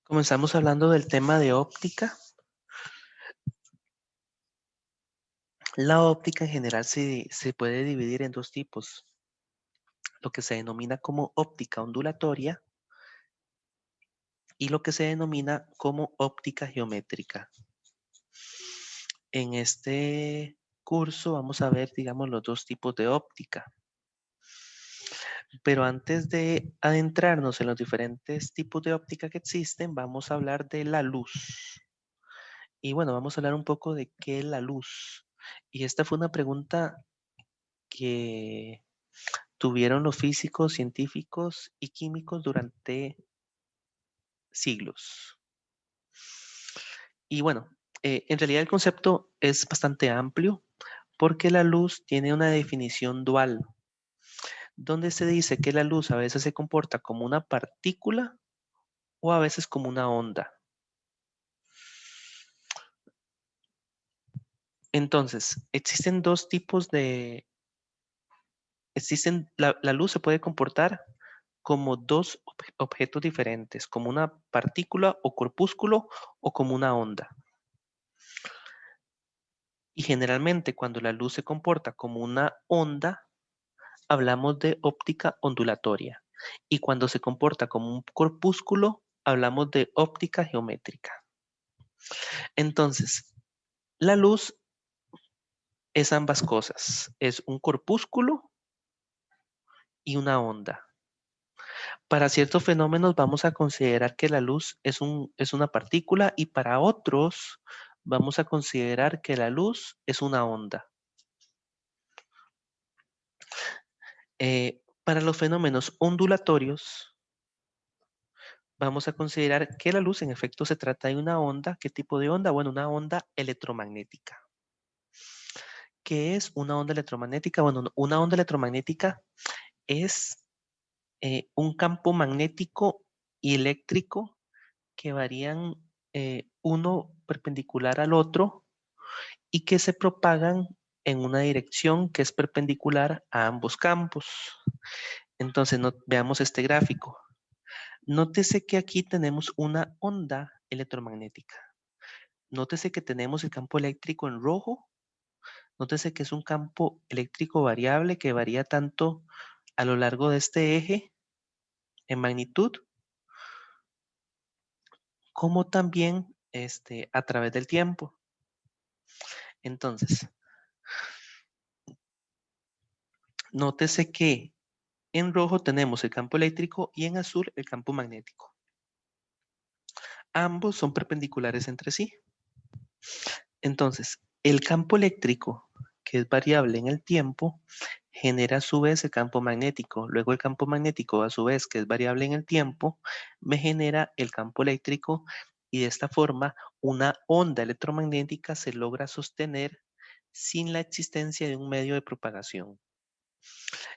Comenzamos hablando del tema de óptica. La óptica en general se puede dividir en dos tipos, lo que se denomina como óptica ondulatoria y lo que se denomina como óptica geométrica. En este curso vamos a ver, digamos, los dos tipos de óptica. Pero antes de adentrarnos en los diferentes tipos de óptica que existen, vamos a hablar de la luz. Y bueno, vamos a hablar un poco de qué es la luz. Y esta fue una pregunta que tuvieron los físicos, científicos y químicos durante siglos. Y bueno, en realidad el concepto es bastante amplio porque la luz tiene una definición dual, donde se dice que la luz a veces se comporta como una partícula o a veces como una onda. Entonces, existen dos tipos de... la luz se puede comportar como dos objetos diferentes, como una partícula o corpúsculo o como una onda. Y generalmente cuando la luz se comporta como una onda, hablamos de óptica ondulatoria. Y cuando se comporta como un corpúsculo, hablamos de óptica geométrica. Entonces, la luz es ambas cosas. Es un corpúsculo y una onda. Para ciertos fenómenos vamos a considerar que la luz es una partícula y para otros vamos a considerar que la luz es una onda. Para los fenómenos ondulatorios, vamos a considerar que la luz en efecto se trata de una onda. ¿Qué tipo de onda? Bueno, una onda electromagnética. ¿Qué es una onda electromagnética? Bueno, una onda electromagnética es un campo magnético y eléctrico que varían uno perpendicular al otro y que se propagan en una dirección que es perpendicular a ambos campos. Entonces, veamos este gráfico. Nótese que aquí tenemos una onda electromagnética. Nótese que tenemos el campo eléctrico en rojo. Nótese que es un campo eléctrico variable que varía tanto a lo largo de este eje en magnitud como también a través del tiempo. Entonces, nótese que en rojo tenemos el campo eléctrico y en azul el campo magnético. Ambos son perpendiculares entre sí. Entonces, el campo eléctrico, que es variable en el tiempo, genera a su vez el campo magnético. Luego el campo magnético, a su vez, que es variable en el tiempo, me genera el campo eléctrico y de esta forma una onda electromagnética se logra sostener sin la existencia de un medio de propagación.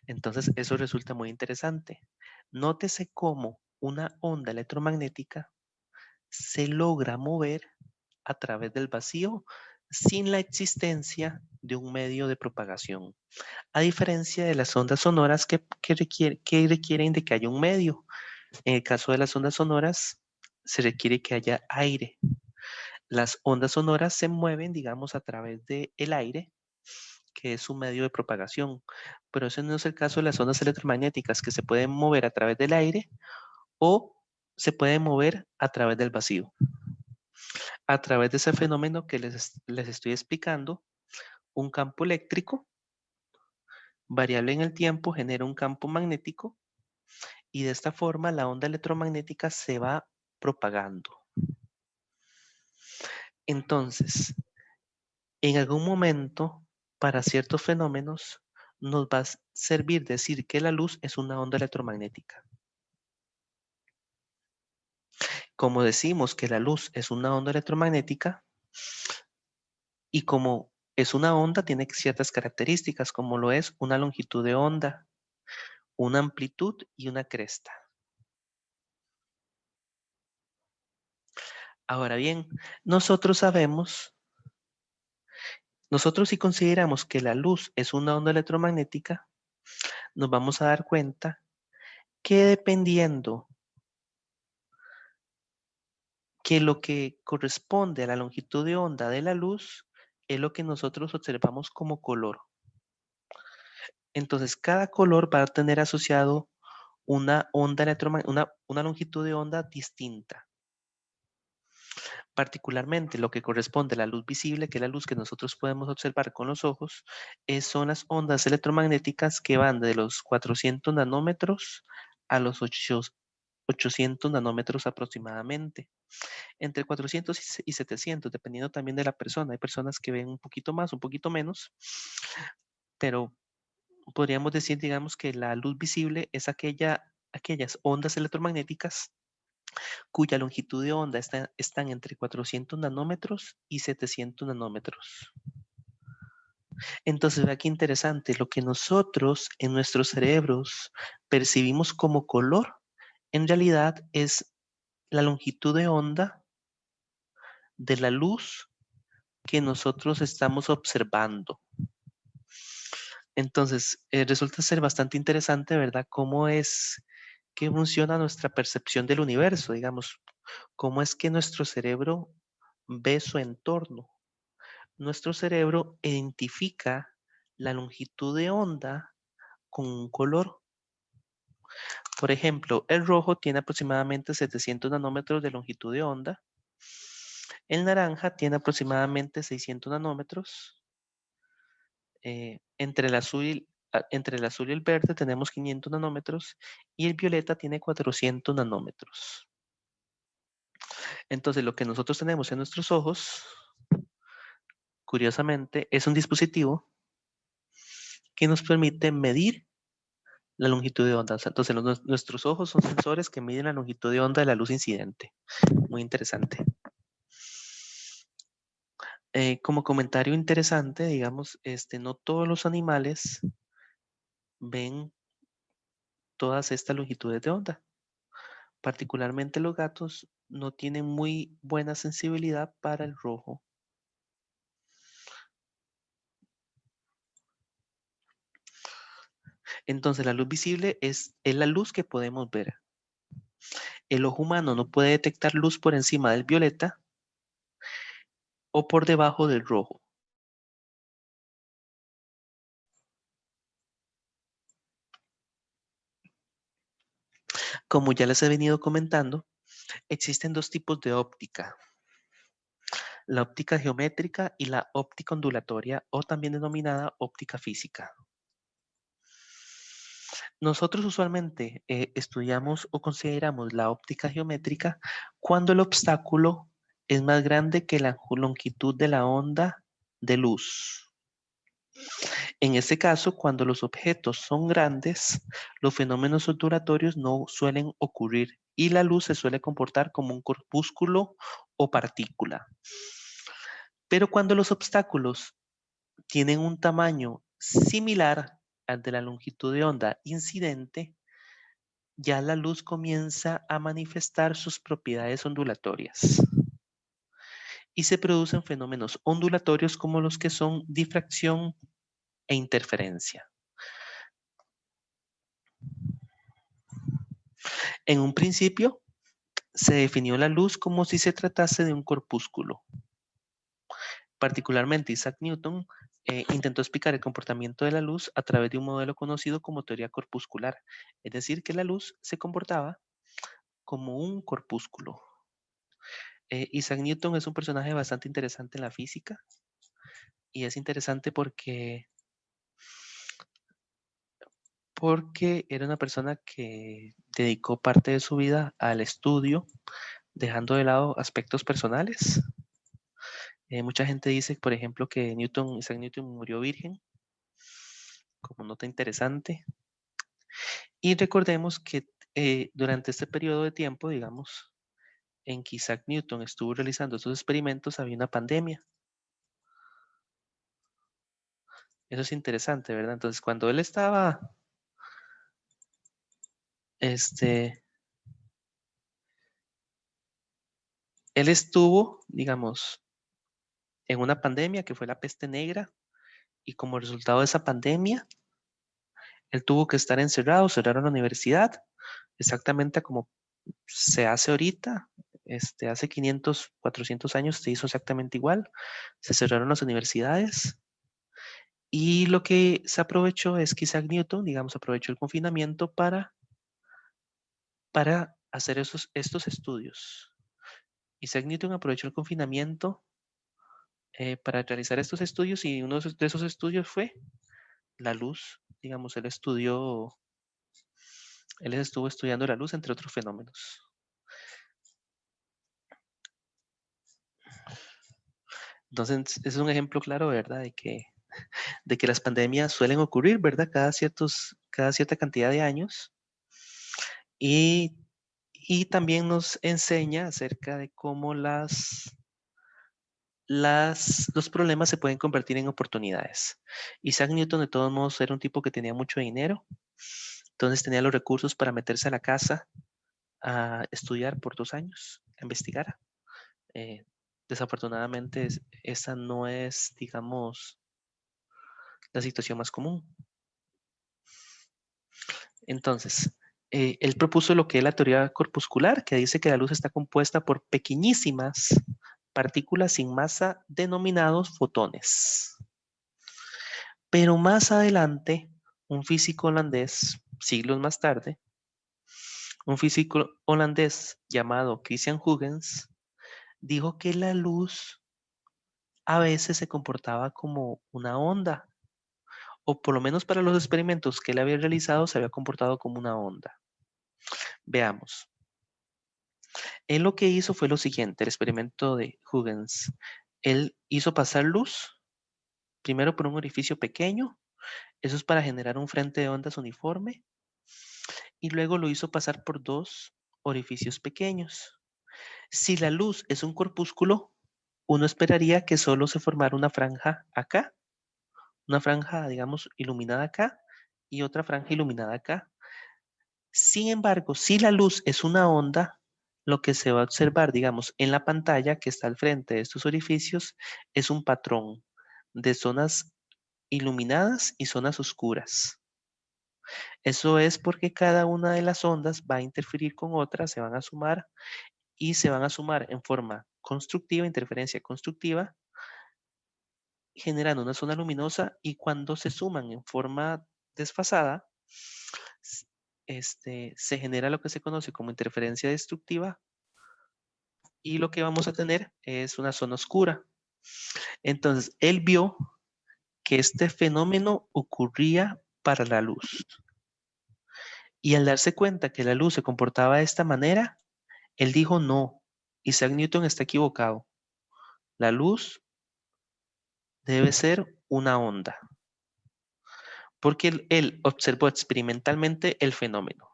Entonces, eso resulta muy interesante. Nótese cómo una onda electromagnética se logra mover a través del vacío sin la existencia de un medio de propagación. A diferencia de las ondas sonoras que requieren de que haya un medio. En el caso de las ondas sonoras, se requiere que haya aire. Las ondas sonoras se mueven, digamos, a través del aire, que es su medio de propagación. Pero ese no es el caso de las ondas electromagnéticas, que se pueden mover a través del aire o se pueden mover a través del vacío. A través de ese fenómeno que les estoy explicando, un campo eléctrico variable en el tiempo genera un campo magnético y de esta forma la onda electromagnética se va propagando. Entonces, en algún momento, para ciertos fenómenos, nos va a servir decir que la luz es una onda electromagnética. Como decimos que la luz es una onda electromagnética y como es una onda, tiene ciertas características, como lo es una longitud de onda, una amplitud y una cresta. Ahora bien, nosotros si consideramos que la luz es una onda electromagnética, nos vamos a dar cuenta que dependiendo que lo que corresponde a la longitud de onda de la luz es lo que nosotros observamos como color. Entonces, cada color va a tener asociado una onda una longitud de onda distinta. Particularmente lo que corresponde a la luz visible, que es la luz que nosotros podemos observar con los ojos, son las ondas electromagnéticas que van de los 400 nanómetros a los 800 nanómetros aproximadamente. Entre 400 y 700, dependiendo también de la persona. Hay personas que ven un poquito más, un poquito menos, pero podríamos decir, digamos, que la luz visible es aquellas ondas electromagnéticas cuya longitud de onda están entre 400 nanómetros y 700 nanómetros. Entonces, vea qué interesante, lo que nosotros en nuestros cerebros percibimos como color, en realidad es la longitud de onda de la luz que nosotros estamos observando. Entonces, resulta ser bastante interesante, ¿verdad? Cómo es que funciona nuestra percepción del universo, digamos, cómo es que nuestro cerebro ve su entorno. Nuestro cerebro identifica la longitud de onda con un color. Por ejemplo, el rojo tiene aproximadamente 700 nanómetros de longitud de onda. El naranja tiene aproximadamente 600 nanómetros. Entre el azul y el verde tenemos 500 nanómetros y el violeta tiene 400 nanómetros. Entonces, lo que nosotros tenemos en nuestros ojos, curiosamente, es un dispositivo que nos permite medir la longitud de onda. Entonces, nuestros ojos son sensores que miden la longitud de onda de la luz incidente. Muy interesante. Como comentario interesante, digamos, no todos los animales ven todas estas longitudes de onda. Particularmente los gatos no tienen muy buena sensibilidad para el rojo. Entonces, la luz visible es la luz que podemos ver. El ojo humano no puede detectar luz por encima del violeta o por debajo del rojo. Como ya les he venido comentando, existen dos tipos de óptica: la óptica geométrica y la óptica ondulatoria, o también denominada óptica física. Nosotros usualmente estudiamos o consideramos la óptica geométrica cuando el obstáculo es más grande que la longitud de la onda de luz. En este caso, cuando los objetos son grandes, los fenómenos ondulatorios no suelen ocurrir y la luz se suele comportar como un corpúsculo o partícula. Pero cuando los obstáculos tienen un tamaño similar al de la longitud de onda incidente, ya la luz comienza a manifestar sus propiedades ondulatorias y se producen fenómenos ondulatorios como los que son difracción e interferencia. En un principio, se definió la luz como si se tratase de un corpúsculo. Particularmente, Isaac Newton intentó explicar el comportamiento de la luz a través de un modelo conocido como teoría corpuscular, es decir, que la luz se comportaba como un corpúsculo. Isaac Newton es un personaje bastante interesante en la física y es interesante porque era una persona que dedicó parte de su vida al estudio, dejando de lado aspectos personales. Mucha gente dice, por ejemplo, que Isaac Newton murió virgen, como nota interesante. Y recordemos que durante este periodo de tiempo, digamos, en que Isaac Newton estuvo realizando estos experimentos, había una pandemia. Eso es interesante, ¿verdad? Entonces, cuando él estaba, él estuvo, digamos, en una pandemia que fue la peste negra, y como resultado de esa pandemia, él tuvo que estar encerrado, cerraron la universidad, exactamente como se hace ahorita. hace 500, 400 años se hizo exactamente igual. Se cerraron las universidades y lo que se aprovechó es que Isaac Newton, digamos, aprovechó el confinamiento para hacer estos estudios. Isaac Newton aprovechó el confinamiento para realizar estos estudios y uno de esos estudios fue la luz. Digamos, él estuvo estudiando la luz entre otros fenómenos. Entonces, es un ejemplo claro, ¿verdad? De que las pandemias suelen ocurrir, ¿verdad? Cada cierta cantidad de años. Y, y también nos enseña acerca de cómo los problemas se pueden convertir en oportunidades. Isaac Newton, de todos modos, era un tipo que tenía mucho dinero, entonces tenía los recursos para meterse a la casa a estudiar por 2 años, a investigar. Eh, Desafortunadamente, esa no es, digamos, la situación más común. Entonces, él propuso lo que es la teoría corpuscular, que dice que la luz está compuesta por pequeñísimas partículas sin masa denominados fotones. Pero más adelante, un físico holandés, siglos más tarde, un físico holandés llamado Christian Huygens, dijo que la luz a veces se comportaba como una onda, o por lo menos para los experimentos que él había realizado se había comportado como una onda. Veamos. Él lo que hizo fue lo siguiente, el experimento de Huygens. Él hizo pasar luz primero por un orificio pequeño, eso es para generar un frente de ondas uniforme, y luego lo hizo pasar por dos orificios pequeños. Si la luz es un corpúsculo, uno esperaría que solo se formara una franja acá, una franja, digamos, iluminada acá y otra franja iluminada acá. Sin embargo, si la luz es una onda, lo que se va a observar, digamos, en la pantalla que está al frente de estos orificios es un patrón de zonas iluminadas y zonas oscuras. Eso es porque cada una de las ondas va a interferir con otras, se van a sumar y se van a sumar en forma constructiva, interferencia constructiva, generando una zona luminosa y cuando se suman en forma desfasada, se genera lo que se conoce como interferencia destructiva y lo que vamos a tener es una zona oscura. Entonces, él vio que este fenómeno ocurría para la luz. Y al darse cuenta que la luz se comportaba de esta manera, él dijo, no, Isaac Newton está equivocado. La luz debe ser una onda. Porque él observó experimentalmente el fenómeno.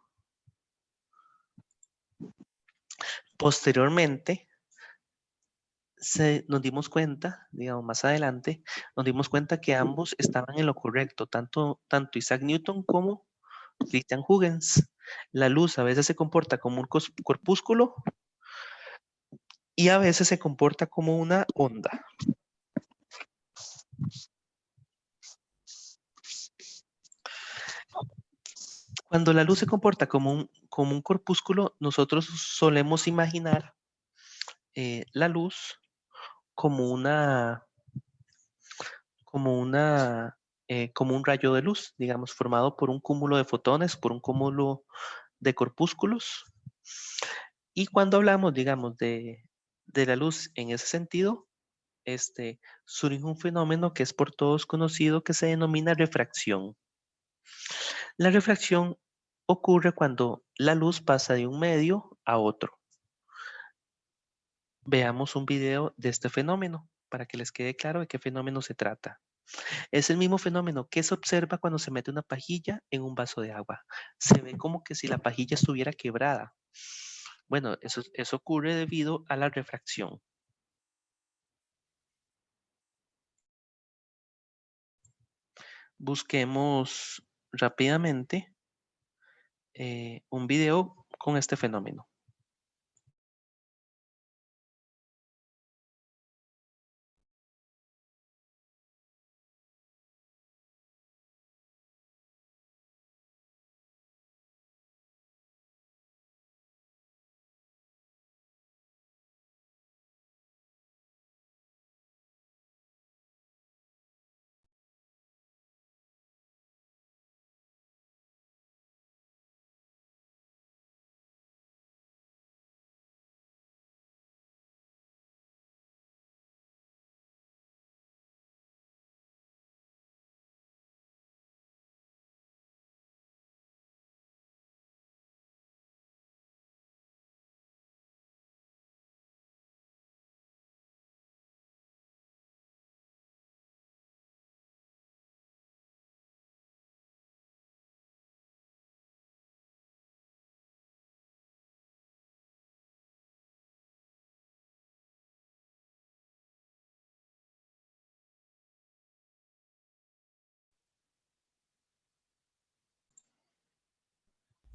Posteriormente, nos dimos cuenta, digamos más adelante, nos dimos cuenta que ambos estaban en lo correcto, tanto Isaac Newton como Christian Huygens. La luz a veces se comporta como un corpúsculo y a veces se comporta como una onda. Cuando la luz se comporta como un corpúsculo, nosotros solemos imaginar la luz como como una, como un rayo de luz, digamos, formado por un cúmulo de fotones, por un cúmulo de corpúsculos. Y cuando hablamos, digamos, de la luz en ese sentido, surge un fenómeno que es por todos conocido que se denomina refracción. La refracción ocurre cuando la luz pasa de un medio a otro. Veamos un video de este fenómeno para que les quede claro de qué fenómeno se trata. Es el mismo fenómeno que se observa cuando se mete una pajilla en un vaso de agua. Se ve como que si la pajilla estuviera quebrada. Bueno, eso ocurre debido a la refracción. Busquemos rápidamente un video con este fenómeno.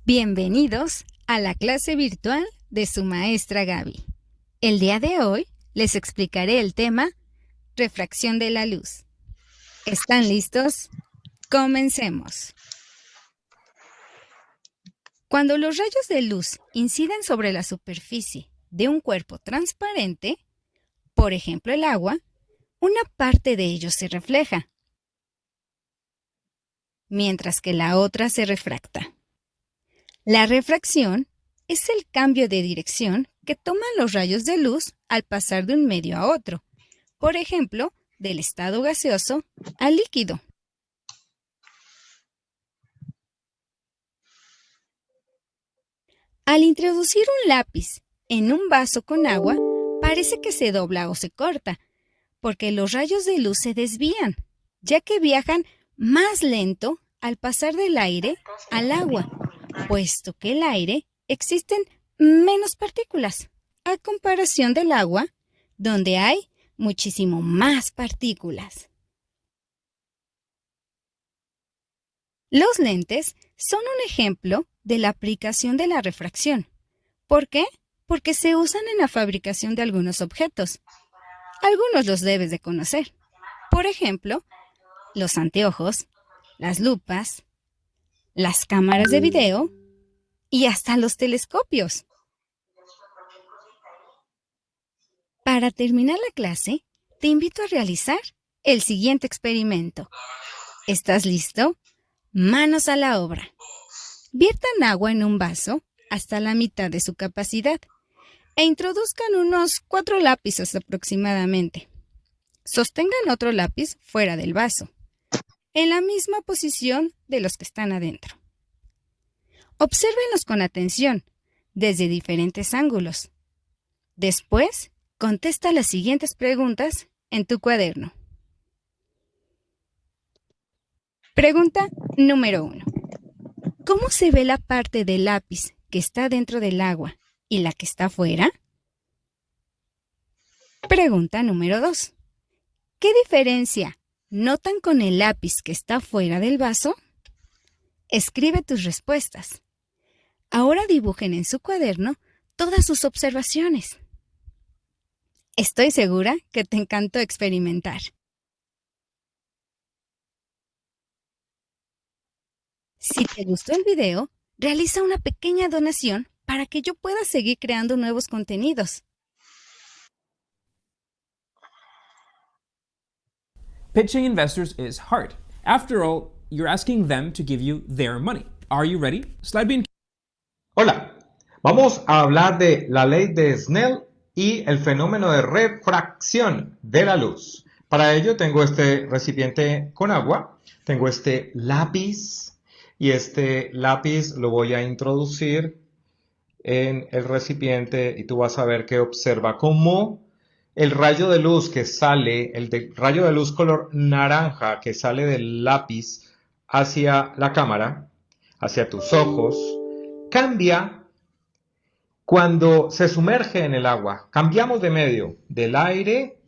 Bienvenidos a la clase virtual de su maestra Gaby. El día de hoy les explicaré el tema refracción de la luz. ¿Están listos? Comencemos. Cuando los rayos de luz inciden sobre la superficie de un cuerpo transparente, por ejemplo el agua, una parte de ellos se refleja, mientras que la otra se refracta. La refracción es el cambio de dirección que toman los rayos de luz al pasar de un medio a otro, por ejemplo, del estado gaseoso al líquido. Al introducir un lápiz en un vaso con agua, parece que se dobla o se corta, porque los rayos de luz se desvían, ya que viajan más lento al pasar del aire al agua, puesto que el aire existen menos partículas, a comparación del agua, donde hay muchísimo más partículas. Los lentes son un ejemplo de la aplicación de la refracción. ¿Por qué? Porque se usan en la fabricación de algunos objetos. Algunos los debes de conocer. Por ejemplo, los anteojos, las lupas, las cámaras de video y hasta los telescopios. Para terminar la clase, te invito a realizar el siguiente experimento. ¿Estás listo? Manos a la obra. Viertan agua en un vaso hasta la mitad de su capacidad e introduzcan unos 4 lápices aproximadamente. Sostengan otro lápiz fuera del vaso, en la misma posición de los que están adentro. Obsérvenlos con atención, desde diferentes ángulos. Después, contesta las siguientes preguntas en tu cuaderno. Pregunta número 1. ¿Cómo se ve la parte del lápiz que está dentro del agua y la que está fuera? Pregunta número 2. ¿Qué diferencia notan con el lápiz que está fuera del vaso? Escribe tus respuestas. Ahora dibujen en su cuaderno todas sus observaciones. Estoy segura que te encantó experimentar. Si te gustó el video, realiza una pequeña donación para que yo pueda seguir creando nuevos contenidos. Pitching investors is hard. After all, you're asking them to give you their money. Are you ready? Slide bean. Hola, vamos a hablar de la ley de Snell y el fenómeno de refracción de la luz. Para ello tengo este recipiente con agua, tengo este lápiz y este lápiz lo voy a introducir en el recipiente y tú vas a ver que observa cómo el rayo de luz que sale, rayo de luz color naranja que sale del lápiz hacia la cámara, hacia tus ojos, cambia cuando se sumerge en el agua. Cambiamos de medio, del aire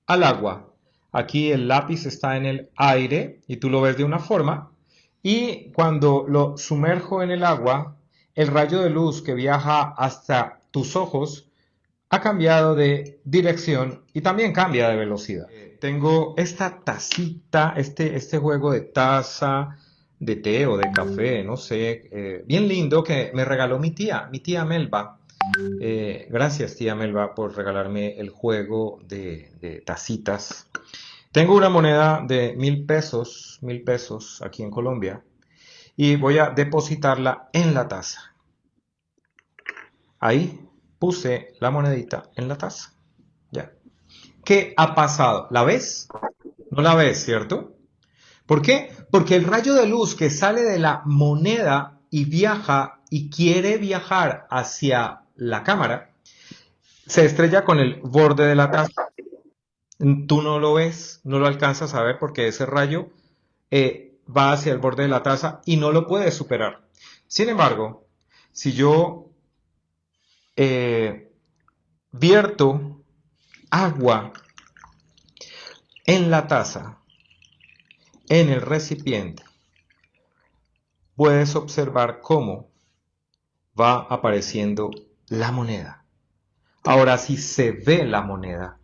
al agua. Aquí el lápiz está en el aire y tú lo ves de una forma. Y cuando lo sumerjo en el agua, el rayo de luz que viaja hasta tus ojos ha cambiado de dirección y también cambia de velocidad. Tengo esta tacita, este juego de taza, de té o de café, no sé, bien lindo que me regaló mi tía Melba. Gracias tía Melba por regalarme el juego de tacitas. Tengo una moneda de 1,000 pesos aquí en Colombia y voy a depositarla en la taza. Ahí puse la monedita en la taza. Ya. ¿Qué ha pasado? ¿La ves? No la ves, ¿cierto? ¿Por qué? Porque el rayo de luz que sale de la moneda y viaja y quiere viajar hacia la cámara, se estrella con el borde de la taza. Tú no lo ves, no lo alcanzas a ver porque ese rayo va hacia el borde de la taza y no lo puedes superar. Sin embargo, si yo vierto agua en la taza, en el recipiente, puedes observar cómo va apareciendo la moneda. Ahora, si se ve la moneda,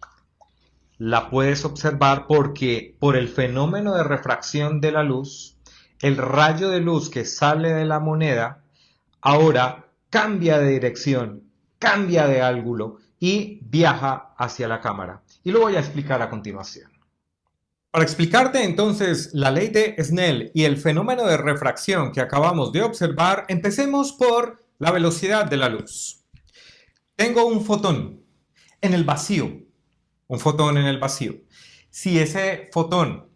la puedes observar porque por el fenómeno de refracción de la luz, el rayo de luz que sale de la moneda ahora cambia de dirección, cambia de ángulo y viaja hacia la cámara. Y lo voy a explicar a continuación. Para explicarte entonces la ley de Snell y el fenómeno de refracción que acabamos de observar, empecemos por la velocidad de la luz. Tengo un fotón en el vacío, un fotón en el vacío. Si ese fotón,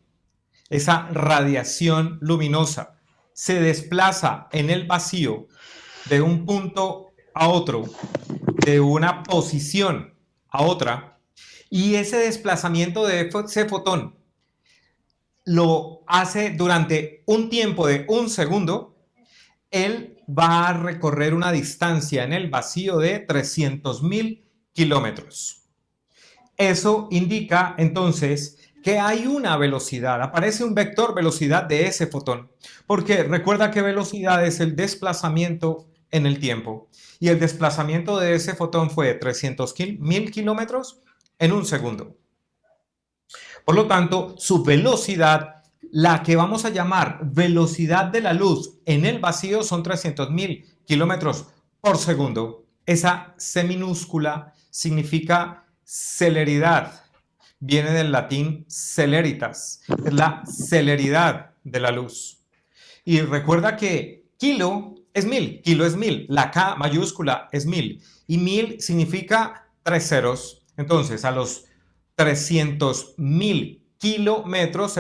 esa radiación luminosa, se desplaza en el vacío de un punto a otro, de una posición a otra, y ese desplazamiento de ese fotón lo hace durante un tiempo de un segundo, él va a recorrer una distancia en el vacío de 300.000 kilómetros. Eso indica entonces que hay una velocidad, aparece un vector velocidad de ese fotón, porque recuerda que velocidad es el desplazamiento en el tiempo, y el desplazamiento de ese fotón fue de 300.000 kilómetros en un segundo. Por lo tanto, su velocidad, la que vamos a llamar velocidad de la luz en el vacío, son 300.000 kilómetros por segundo. Esa C minúscula significa celeridad. Viene del latín celeritas, es la celeridad de la luz. Y recuerda que kilo es 1000, la K mayúscula es 1000 y 1000 significa 3 ceros. Entonces, a los 300.000 kilómetros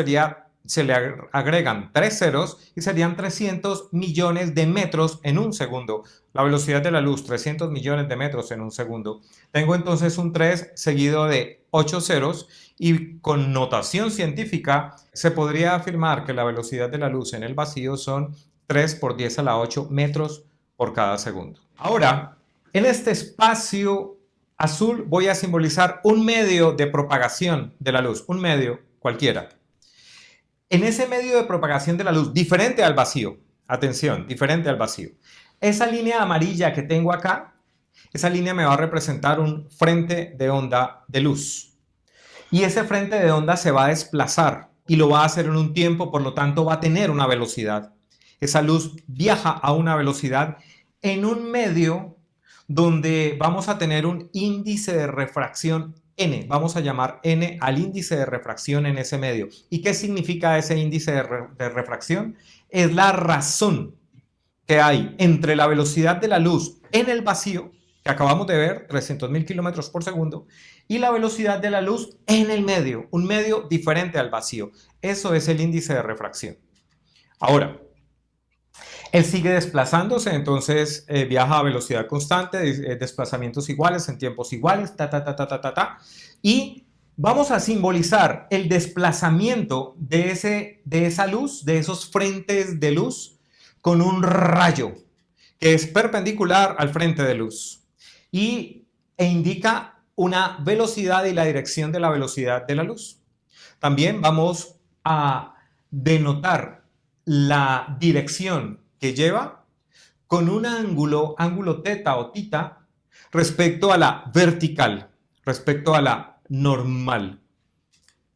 se le agregan 3 ceros y serían 300 millones de metros en un segundo. La velocidad de la luz, 300 millones de metros en un segundo. Tengo entonces un 3 seguido de 8 ceros y con notación científica se podría afirmar que la velocidad de la luz en el vacío son 3 por 10 a la 8 metros por cada segundo. Ahora, en este espacio azul voy a simbolizar un medio de propagación de la luz, un medio cualquiera. En ese medio de propagación de la luz, diferente al vacío, atención, diferente al vacío, esa línea amarilla que tengo acá, esa línea me va a representar un frente de onda de luz. Y ese frente de onda se va a desplazar y lo va a hacer en un tiempo, por lo tanto va a tener una velocidad. Esa luz viaja a una velocidad en un medio donde vamos a tener un índice de refracción N. Vamos a llamar N al índice de refracción en ese medio. ¿Y qué significa ese índice de refracción? Es la razón que hay entre la velocidad de la luz en el vacío, que acabamos de ver, 300.000 kilómetros por segundo, y la velocidad de la luz en el medio, un medio diferente al vacío. Eso es el índice de refracción. Ahora, él sigue desplazándose, entonces viaja a velocidad constante, desplazamientos iguales en tiempos iguales, y vamos a simbolizar el desplazamiento de esa luz, de esos frentes de luz, con un rayo que es perpendicular al frente de luz e indica una velocidad y la dirección de la velocidad de la luz. También vamos a denotar la dirección que lleva con un ángulo teta o tita, respecto a la vertical, respecto a la normal.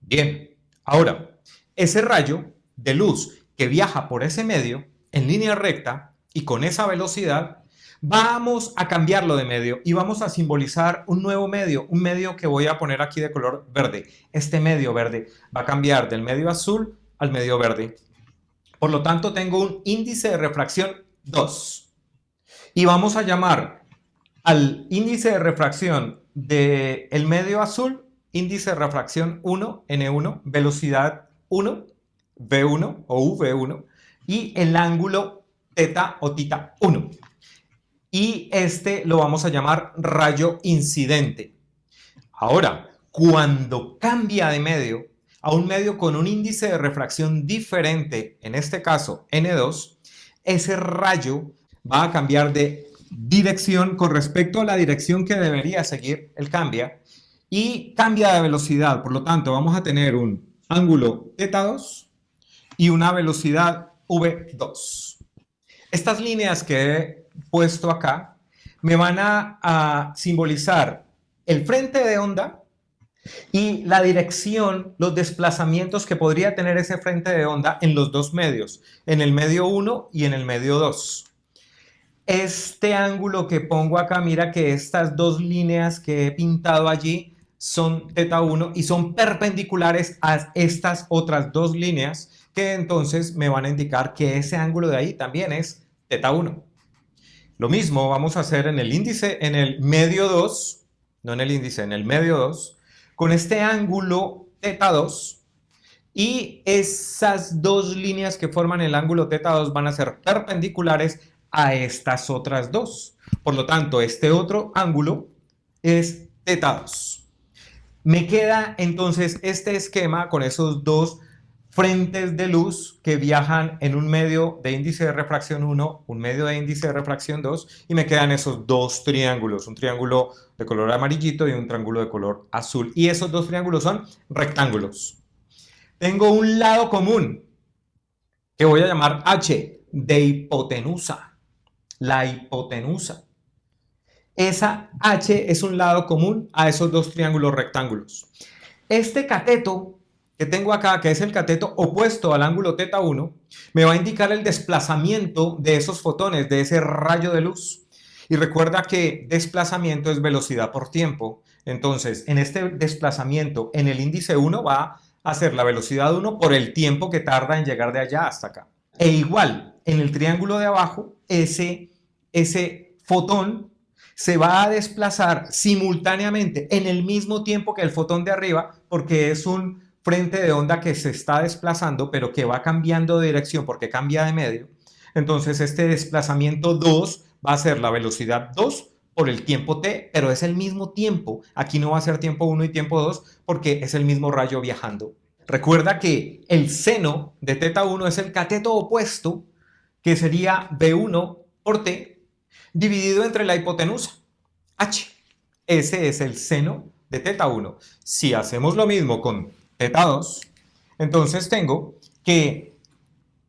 Bien, ahora, ese rayo de luz que viaja por ese medio en línea recta y con esa velocidad, vamos a cambiarlo de medio y vamos a simbolizar un nuevo medio, un medio que voy a poner aquí de color verde. Este medio verde va a cambiar del medio azul al medio verde. Por lo tanto, tengo un índice de refracción 2. Y vamos a llamar al índice de refracción del medio azul, índice de refracción 1, N1, velocidad 1, V1 o V1, y el ángulo teta o tita 1. Y este lo vamos a llamar rayo incidente. Ahora, cuando cambia de medio a un medio con un índice de refracción diferente, en este caso N2, ese rayo va a cambiar de dirección con respecto a la dirección que debería seguir, él cambia, y cambia de velocidad. Por lo tanto, vamos a tener un ángulo θ2 y una velocidad v2. Estas líneas que he puesto acá, me van a simbolizar el frente de onda y la dirección, los desplazamientos que podría tener ese frente de onda en los dos medios, en el medio 1 y en el medio 2. Este ángulo que pongo acá, mira que estas dos líneas que he pintado allí son teta 1 y son perpendiculares a estas otras dos líneas que entonces me van a indicar que ese ángulo de ahí también es teta 1. Lo mismo vamos a hacer en el índice, en el medio 2, no en el índice, en el medio 2, con este ángulo teta 2, y esas dos líneas que forman el ángulo teta 2 van a ser perpendiculares a estas otras dos. Por lo tanto, este otro ángulo es teta 2. Me queda entonces este esquema con esos dos frentes de luz que viajan en un medio de índice de refracción 1, un medio de índice de refracción 2, y me quedan esos dos triángulos, un triángulo de color amarillito y un triángulo de color azul. Y esos dos triángulos son rectángulos. Tengo un lado común que voy a llamar H, de hipotenusa. La hipotenusa. Esa H es un lado común a esos dos triángulos rectángulos. Este cateto que tengo acá, que es el cateto opuesto al ángulo teta 1, me va a indicar el desplazamiento de esos fotones, de ese rayo de luz. Y recuerda que desplazamiento es velocidad por tiempo. Entonces, en este desplazamiento, en el índice 1 va a ser la velocidad 1 por el tiempo que tarda en llegar de allá hasta acá. E igual, en el triángulo de abajo, ese fotón se va a desplazar simultáneamente en el mismo tiempo que el fotón de arriba, porque es un frente de onda que se está desplazando, pero que va cambiando de dirección porque cambia de medio. Entonces, este desplazamiento 2 va a ser la velocidad 2 por el tiempo t, pero es el mismo tiempo. Aquí no va a ser tiempo 1 y tiempo 2 porque es el mismo rayo viajando. Recuerda que el seno de teta 1 es el cateto opuesto, que sería B1 por t, dividido entre la hipotenusa, H. Ese es el seno de teta 1. Si hacemos lo mismo con teta 2, entonces tengo que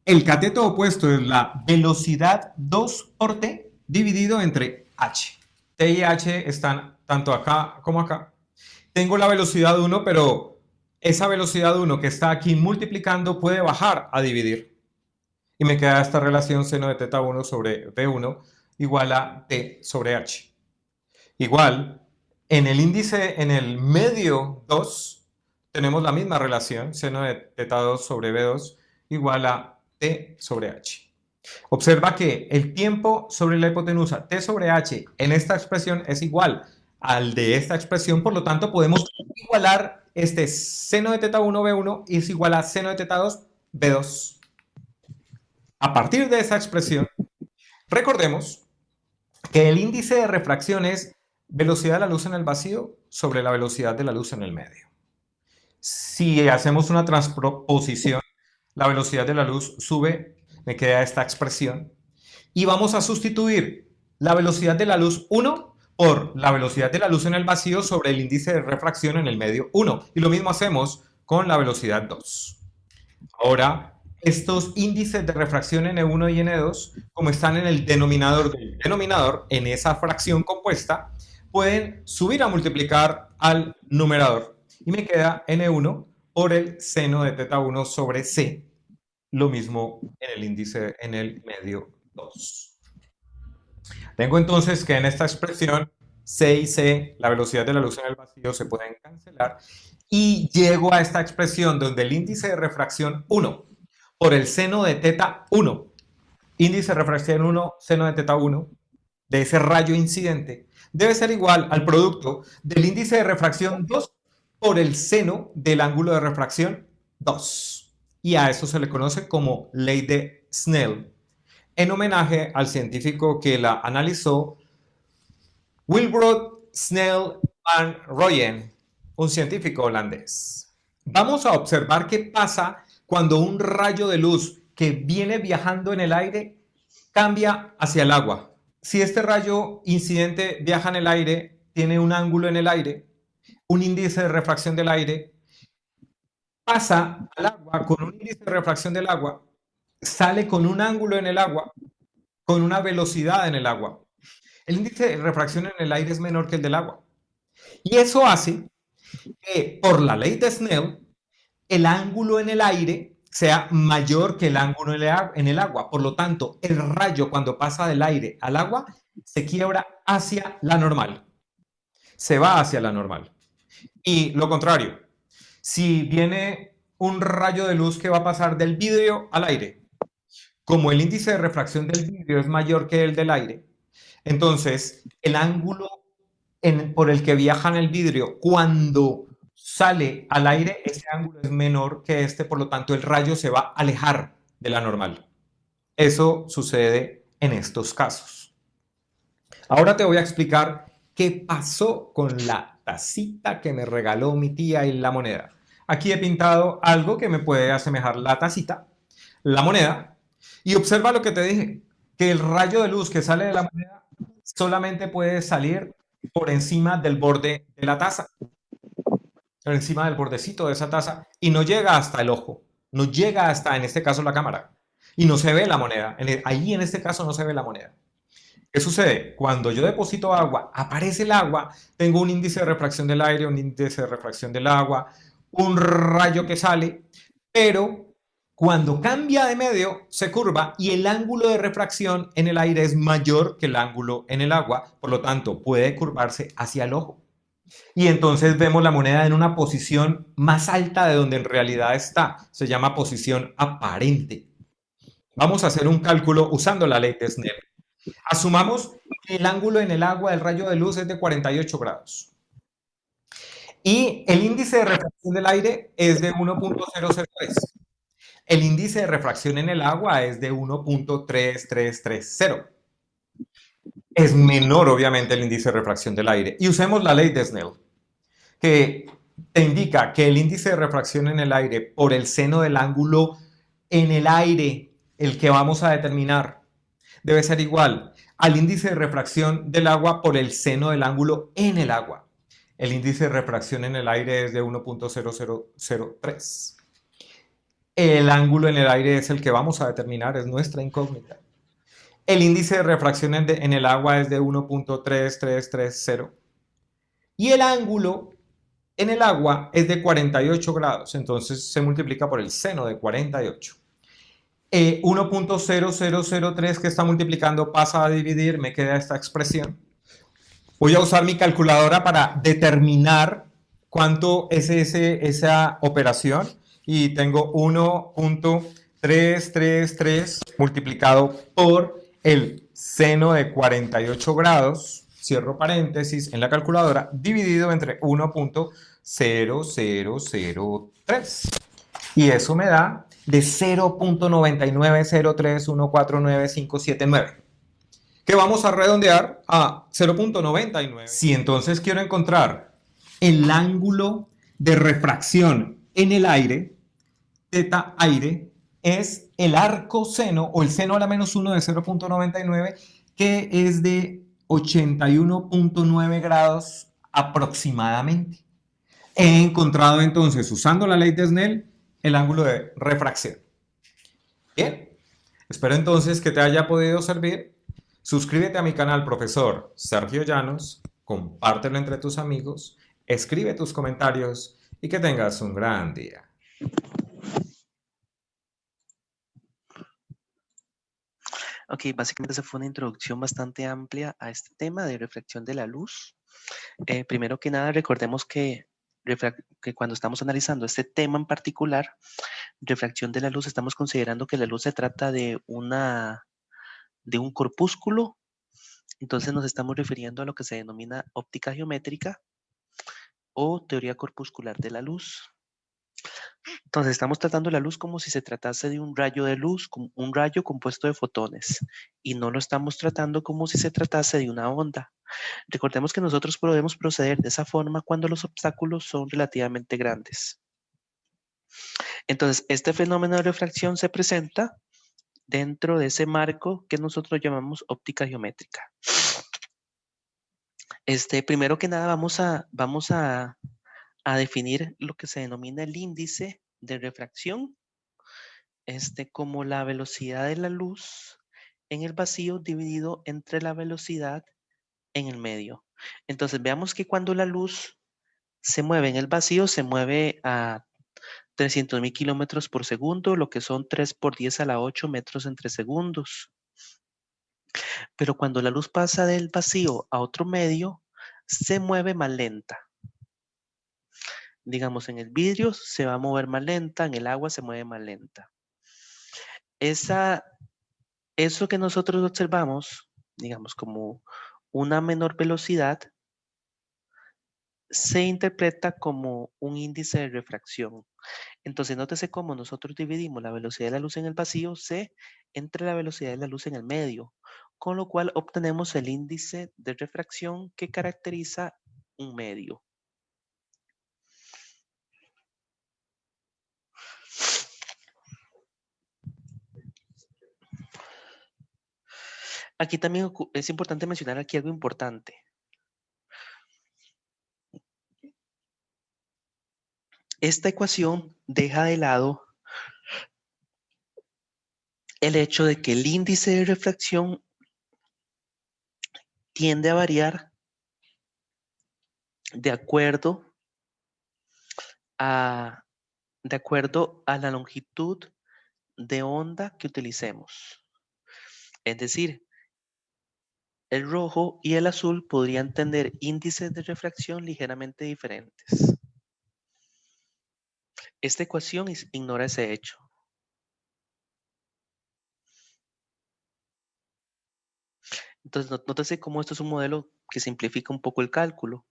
el cateto opuesto es la velocidad 2 por t dividido entre h. T y h están tanto acá como acá. Tengo la velocidad 1, pero esa velocidad 1 que está aquí multiplicando puede bajar a dividir. Y me queda esta relación seno de teta 1 sobre b1 igual a t sobre h. Igual, en el índice, en el medio 2, tenemos la misma relación, seno de teta 2 sobre b2 igual a t sobre h. Observa que el tiempo sobre la hipotenusa t sobre h en esta expresión es igual al de esta expresión, por lo tanto podemos igualar este seno de teta 1 b1 y es igual a seno de teta 2 b2. A partir de esa expresión, recordemos que el índice de refracción es velocidad de la luz en el vacío sobre la velocidad de la luz en el medio. Si hacemos una transposición, la velocidad de la luz sube, me queda esta expresión, y vamos a sustituir la velocidad de la luz 1 por la velocidad de la luz en el vacío sobre el índice de refracción en el medio 1. Y lo mismo hacemos con la velocidad 2. Ahora, estos índices de refracción N1 y N2, como están en el denominador del denominador, en esa fracción compuesta, pueden subir a multiplicar al numerador. Y me queda N1 por el seno de teta 1 sobre C. Lo mismo en el índice en el medio 2. Tengo entonces que en esta expresión C y C, la velocidad de la luz en el vacío, se pueden cancelar. Y llego a esta expresión donde el índice de refracción 1 por el seno de teta 1, índice de refracción 1, seno de teta 1, de ese rayo incidente, debe ser igual al producto del índice de refracción 2 por el seno del ángulo de refracción 2. Y a eso se le conoce como ley de Snell, en homenaje al científico que la analizó, Wilbrod Snell van Rooyen, un científico holandés. Vamos a observar qué pasa cuando un rayo de luz que viene viajando en el aire cambia hacia el agua. Si este rayo incidente viaja en el aire, tiene un ángulo en el aire, un índice de refracción del aire, pasa al agua con un índice de refracción del agua, sale con un ángulo en el agua con una velocidad en el agua. El índice de refracción en el aire es menor que el del agua. Y eso hace que, por la ley de Snell, el ángulo en el aire sea mayor que el ángulo en el agua. Por lo tanto, el rayo cuando pasa del aire al agua se quiebra hacia la normal. Se va hacia la normal. Y lo contrario, si viene un rayo de luz que va a pasar del vidrio al aire, como el índice de refracción del vidrio es mayor que el del aire, entonces el ángulo por el que viaja en el vidrio cuando sale al aire, ese ángulo es menor que este, por lo tanto el rayo se va a alejar de la normal. Eso sucede en estos casos. Ahora te voy a explicar qué pasó con la tacita que me regaló mi tía y la moneda. Aquí he pintado algo que me puede asemejar la tacita, la moneda, y observa lo que te dije, que el rayo de luz que sale de la moneda solamente puede salir por encima del borde de la taza, por encima del bordecito de esa taza, y no llega hasta el ojo, no llega hasta, en este caso, la cámara, y no se ve la moneda. Ahí, en este caso, no se ve la moneda. ¿Qué sucede? Cuando yo deposito agua, aparece el agua, tengo un índice de refracción del aire, un índice de refracción del agua, un rayo que sale, pero cuando cambia de medio, se curva y el ángulo de refracción en el aire es mayor que el ángulo en el agua, por lo tanto, puede curvarse hacia el ojo. Y entonces vemos la moneda en una posición más alta de donde en realidad está. Se llama posición aparente. Vamos a hacer un cálculo usando la ley de Snell. Asumamos que el ángulo en el agua del rayo de luz es de 48 grados. Y el índice de refracción del aire es de 1.003. El índice de refracción en el agua es de 1.3330. Es menor, obviamente, el índice de refracción del aire. Y usemos la ley de Snell, que te indica que el índice de refracción en el aire por el seno del ángulo en el aire, el que vamos a determinar, debe ser igual al índice de refracción del agua por el seno del ángulo en el agua. El índice de refracción en el aire es de 1.0003. El ángulo en el aire es el que vamos a determinar, es nuestra incógnita. El índice de refracción en el agua es de 1.3330. Y el ángulo en el agua es de 48 grados, entonces se multiplica por el seno de 48. 1.0003 que está multiplicando pasa a dividir, me queda esta expresión. Voy a usar mi calculadora para determinar cuánto es esa operación y tengo 1.333 multiplicado por el seno de 48 grados, cierro paréntesis en la calculadora, dividido entre 1.0003. Y eso me da de 0.99031495979, que vamos a redondear a 0.99. Si entonces quiero encontrar el ángulo de refracción en el aire, θ aire, es el arco seno o el seno a la menos 1 de 0.99, que es de 81.9 grados aproximadamente. He encontrado entonces, usando la ley de Snell, el ángulo de refracción. Bien, espero entonces que te haya podido servir. Suscríbete a mi canal, profesor Sergio Llanos, compártelo entre tus amigos, escribe tus comentarios y que tengas un gran día. Ok, básicamente esa fue una introducción bastante amplia a este tema de refracción de la luz. Primero que nada, recordemos que cuando estamos analizando este tema en particular, refracción de la luz, estamos considerando que la luz se trata de un corpúsculo. Entonces nos estamos refiriendo a lo que se denomina óptica geométrica o teoría corpuscular de la luz. Entonces estamos tratando la luz como si se tratase de un rayo de luz, un rayo compuesto de fotones, y no lo estamos tratando como si se tratase de una onda. Recordemos que nosotros podemos proceder de esa forma cuando los obstáculos son relativamente grandes. Entonces, este fenómeno de refracción se presenta dentro de ese marco que nosotros llamamos óptica geométrica. Primero que nada vamos a definir lo que se denomina el índice de refracción, como la velocidad de la luz en el vacío dividido entre la velocidad en el medio. Entonces veamos que cuando la luz se mueve en el vacío, se mueve a 300.000 kilómetros por segundo, lo que son 3 por 10 a la 8 metros entre segundos. Pero cuando la luz pasa del vacío a otro medio, se mueve más lenta. Digamos, en el vidrio se va a mover más lenta, en el agua se mueve más lenta. Eso que nosotros observamos, digamos, como una menor velocidad, se interpreta como un índice de refracción. Entonces, nótese cómo nosotros dividimos la velocidad de la luz en el vacío C entre la velocidad de la luz en el medio, con lo cual obtenemos el índice de refracción que caracteriza un medio. Aquí también es importante mencionar aquí algo importante. Esta ecuación deja de lado el hecho de que el índice de refracción tiende a variar de acuerdo a, la longitud de onda que utilicemos. Es decir, el rojo y el azul podrían tener índices de refracción ligeramente diferentes. Esta ecuación ignora ese hecho. Entonces, nótese cómo esto es un modelo que simplifica un poco el cálculo.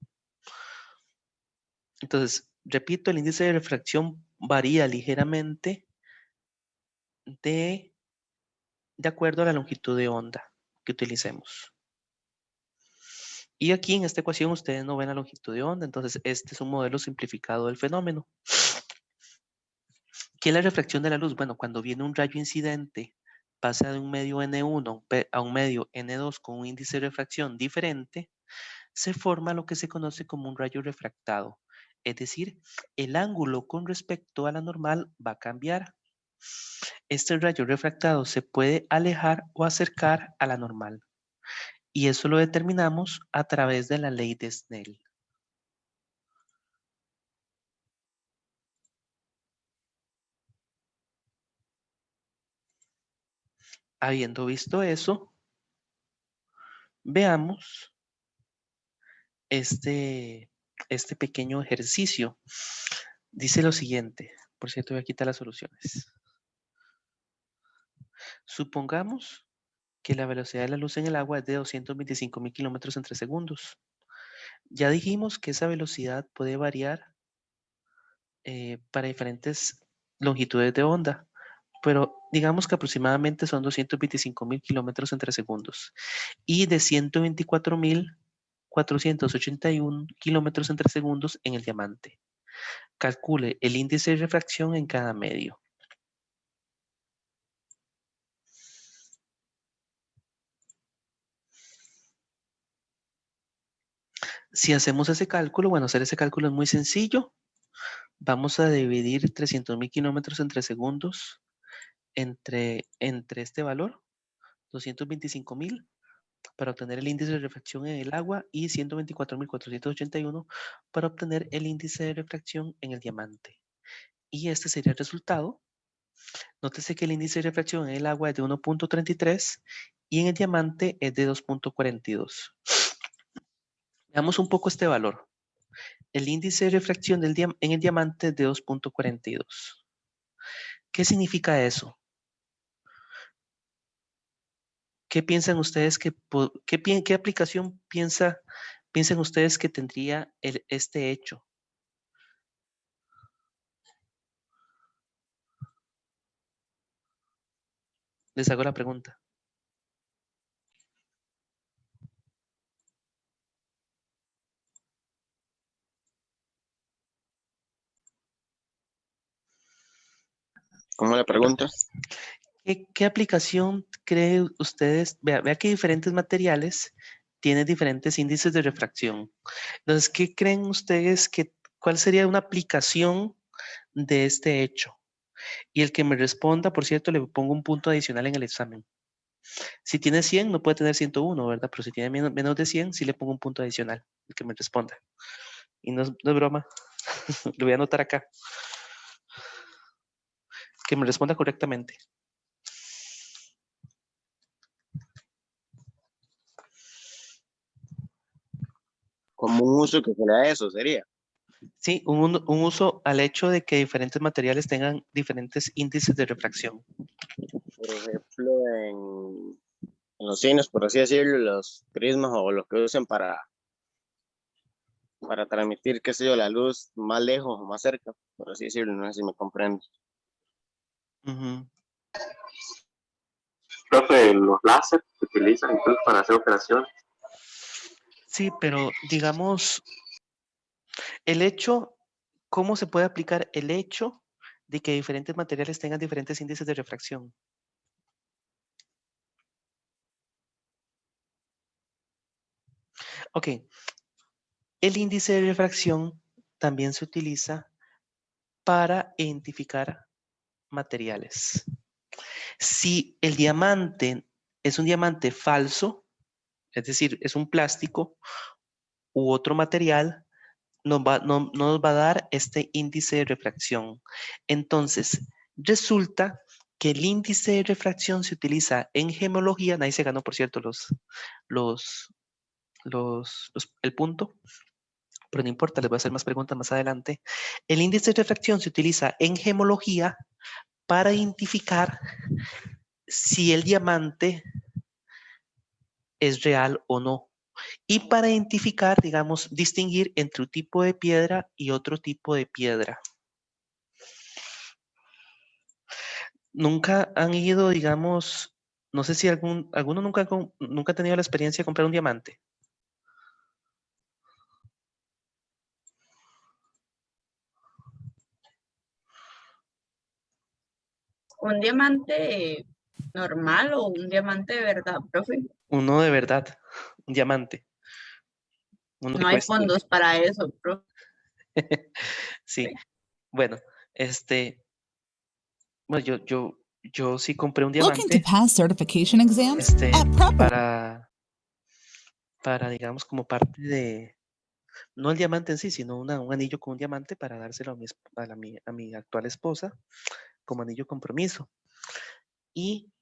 Entonces, repito, el índice de refracción varía ligeramente de acuerdo a la longitud de onda que utilicemos. Y aquí en esta ecuación ustedes no ven la longitud de onda, entonces este es un modelo simplificado del fenómeno. ¿Qué es la refracción de la luz? Bueno, cuando viene un rayo incidente, pasa de un medio N1 a un medio N2 con un índice de refracción diferente, se forma lo que se conoce como un rayo refractado. Es decir, el ángulo con respecto a la normal va a cambiar. Este rayo refractado se puede alejar o acercar a la normal. Y eso lo determinamos a través de la ley de Snell. Habiendo visto eso, veamos este pequeño ejercicio. Dice lo siguiente. Por cierto, voy a quitar las soluciones. Supongamos que la velocidad de la luz en el agua es de 225.000 kilómetros entre segundos. Ya dijimos que esa velocidad puede variar para diferentes longitudes de onda, pero digamos que aproximadamente son 225.000 kilómetros entre segundos y de 124.481 kilómetros entre segundos en el diamante. Calcule el índice de refracción en cada medio. Si hacemos ese cálculo, bueno, hacer ese cálculo es muy sencillo. Vamos a dividir 300.000 kilómetros entre segundos entre este valor, 225.000, para obtener el índice de refracción en el agua y 124.481 para obtener el índice de refracción en el diamante. Y este sería el resultado. Nótese que el índice de refracción en el agua es de 1.33 y en el diamante es de 2.42. Veamos un poco este valor. El índice de refracción en el diamante es de 2.42. ¿Qué significa eso? ¿Qué piensan ustedes qué aplicación piensan ustedes que tendría este hecho? Les hago la pregunta. ¿Cómo la pregunta? ¿Qué aplicación creen ustedes? Vea que diferentes materiales tienen diferentes índices de refracción. Entonces, ¿qué creen ustedes cuál sería una aplicación de este hecho? Y el que me responda, por cierto, le pongo un punto adicional en el examen. Si tiene 100, no puede tener 101, ¿verdad? Pero si tiene menos de 100, sí le pongo un punto adicional, el que me responda. Y no es broma. Lo voy a anotar acá. Que me responda correctamente. Como un uso que se le da eso, sería. Sí, un uso al hecho de que diferentes materiales tengan diferentes índices de refracción. Por ejemplo, en los cines, por así decirlo, los prismas o los que usen para transmitir, qué sé yo, la luz más lejos o más cerca, por así decirlo, no sé si me comprende. Ujú. Profe, los láser se utilizan entonces para hacer operaciones. Sí, pero digamos, el hecho, ¿cómo se puede aplicar el hecho de que diferentes materiales tengan diferentes índices de refracción? Ok, el índice de refracción también se utiliza para identificar materiales. Si el diamante es un diamante falso, es decir, es un plástico u otro material, no nos va a dar este índice de refracción. Entonces, resulta que el índice de refracción se utiliza en gemología. Nadie se ganó, por cierto, el punto, pero no importa, les voy a hacer más preguntas más adelante. El índice de refracción se utiliza en gemología para identificar si el diamante es real o no. Y para identificar, digamos, distinguir entre un tipo de piedra y otro tipo de piedra. Nunca han ido, digamos, no sé si alguno nunca ha tenido la experiencia de comprar un diamante. ¿Un diamante normal o un diamante de verdad, profe? Uno de verdad, un diamante. Uno que No hay cueste. fondos para eso, profe. Sí, bueno, bueno, yo sí compré un Looking to diamante, pass certification exams? At Prepper. para, digamos, como parte de, no el diamante en sí, sino un anillo con un diamante para dárselo a mi actual esposa como anillo compromiso. Y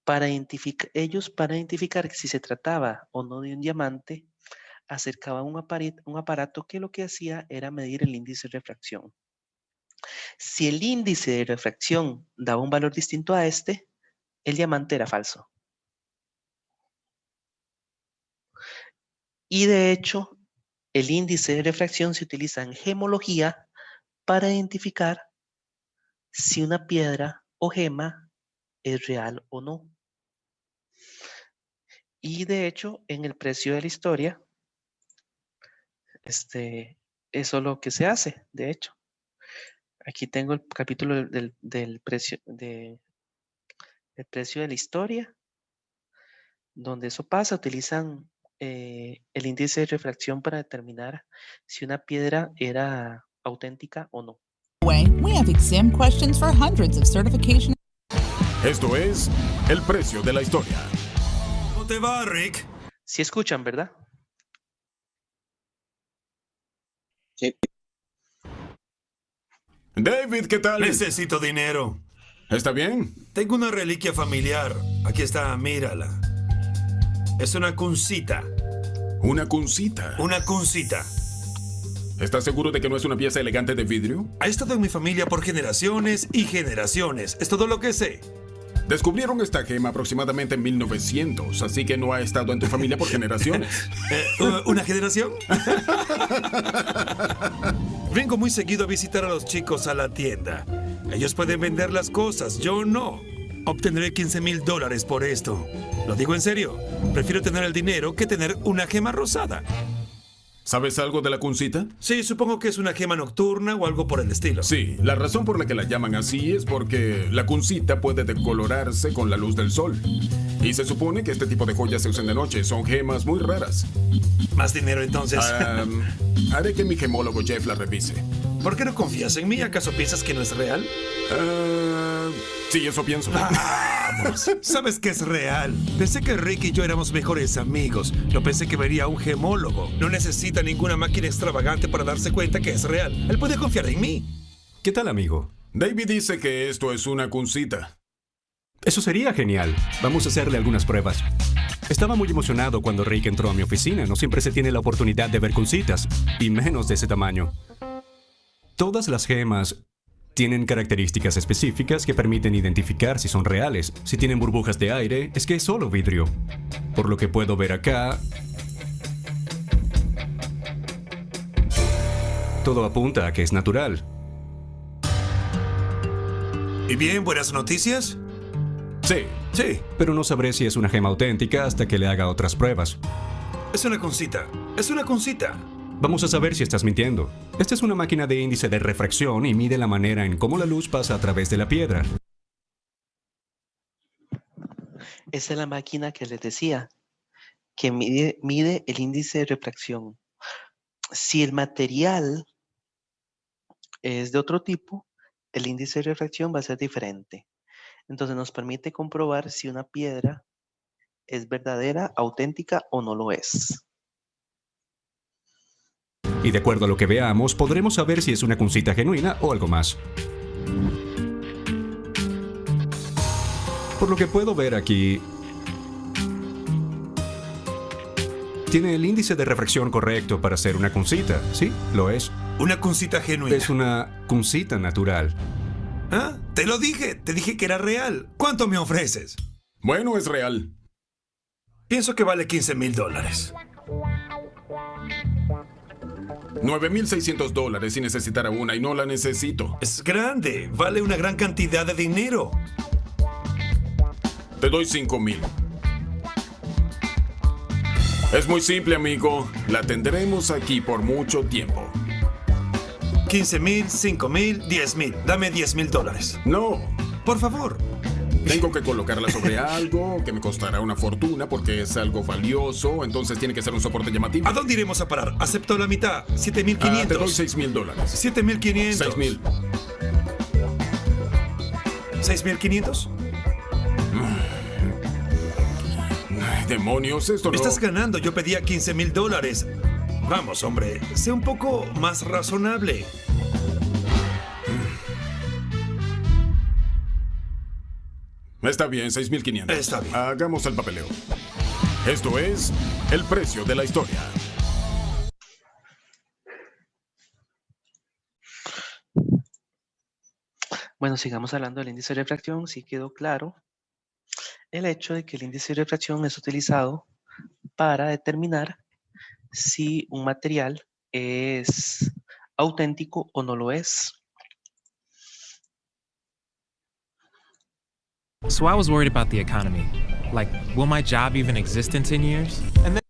para identificar si se trataba o no de un diamante, acercaban un aparato que lo que hacía era medir el índice de refracción. Si el índice de refracción daba un valor distinto a este, el diamante era falso. Y de hecho, el índice de refracción se utiliza en gemología para identificar si una piedra o gema es real o no. Y de hecho, en el precio de la historia, eso es lo que se hace, de hecho. Aquí tengo el capítulo del precio el precio de la historia, donde eso pasa. Utilizan el índice de refracción para determinar si una piedra era auténtica o no. We have exam questions for hundreds of certification. Esto es El Precio de la Historia. ¿Cómo te va, Rick? Sí escuchan, ¿verdad? Sí. David, ¿qué tal? Necesito dinero. ¿Está bien? Tengo una reliquia familiar. Aquí está, mírala. Es una cuncita. ¿Una cuncita? Una cuncita. ¿Estás seguro de que no es una pieza elegante de vidrio? Ha estado en mi familia por generaciones y generaciones. Es todo lo que sé. Descubrieron esta gema aproximadamente en 1900, así que no ha estado en tu familia por generaciones. ¿Una generación? Vengo muy seguido a visitar a los chicos a la tienda. Ellos pueden vender las cosas, yo no. Obtendré $15,000 por esto. Lo digo en serio. Prefiero tener el dinero que tener una gema rosada. ¿Sabes algo de la cuncita? Sí, supongo que es una gema nocturna o algo por el estilo. Sí, la razón por la que la llaman así es porque la cuncita puede decolorarse con la luz del sol. Y se supone que este tipo de joyas se usan de noche. Son gemas muy raras. ¿Más dinero entonces? Haré que mi gemólogo Jeff la revise. ¿Por qué no confías en mí? ¿Acaso piensas que no es real? Sí, eso pienso. Vamos, sabes que es real. Pensé que Rick y yo éramos mejores amigos. No pensé que vería a un gemólogo. No necesita ninguna máquina extravagante para darse cuenta que es real. Él puede confiar en mí. ¿Qué tal, amigo? David dice que esto es una cuncita. Eso sería genial. Vamos a hacerle algunas pruebas. Estaba muy emocionado cuando Rick entró a mi oficina. No siempre se tiene la oportunidad de ver cuncitas, y menos de ese tamaño. Todas las gemas tienen características específicas que permiten identificar si son reales. Si tienen burbujas de aire, es que es solo vidrio. Por lo que puedo ver acá, todo apunta a que es natural. ¿Y bien, buenas noticias? Sí. Sí. Pero no sabré si es una gema auténtica hasta que le haga otras pruebas. Es una cuncita. Es una cuncita. Vamos a saber si estás mintiendo. Esta es una máquina de índice de refracción y mide la manera en cómo la luz pasa a través de la piedra. Esa es la máquina que les decía, que mide el índice de refracción. Si el material es de otro tipo, el índice de refracción va a ser diferente. Entonces nos permite comprobar si una piedra es verdadera, auténtica o no lo es. Y de acuerdo a lo que veamos, podremos saber si es una cuncita genuina o algo más. Por lo que puedo ver aquí, tiene el índice de refracción correcto para ser una cuncita. Sí, lo es. Una cuncita genuina. Es una cuncita natural. ¿Ah? Te lo dije. Te dije que era real. ¿Cuánto me ofreces? Bueno, es real. Pienso que vale $15,000. $9,600 si necesitara una y no la necesito. Es grande. Vale una gran cantidad de dinero. Te doy 5,000. Es muy simple, amigo. La tendremos aquí por mucho tiempo. 15,000, 5,000, 10,000. Dame $10,000. No. Por favor. Tengo que colocarla sobre algo que me costará una fortuna porque es algo valioso, entonces tiene que ser un soporte llamativo. ¿A dónde iremos a parar? Acepto la mitad. $7,500. Te doy $6,000. 7,500. 6,000. ¿6,500? Ay, demonios, esto no... Estás ganando. Yo pedía $15,000. Vamos, hombre. Sé un poco más razonable. Está bien, 6,500. Está bien. Hagamos el papeleo. Esto es el precio de la historia. Bueno, sigamos hablando del índice de refracción. Sí quedó claro el hecho de que el índice de refracción es utilizado para determinar si un material es auténtico o no lo es. So I was worried about the economy. Like, will my job even exist in 10 years? And then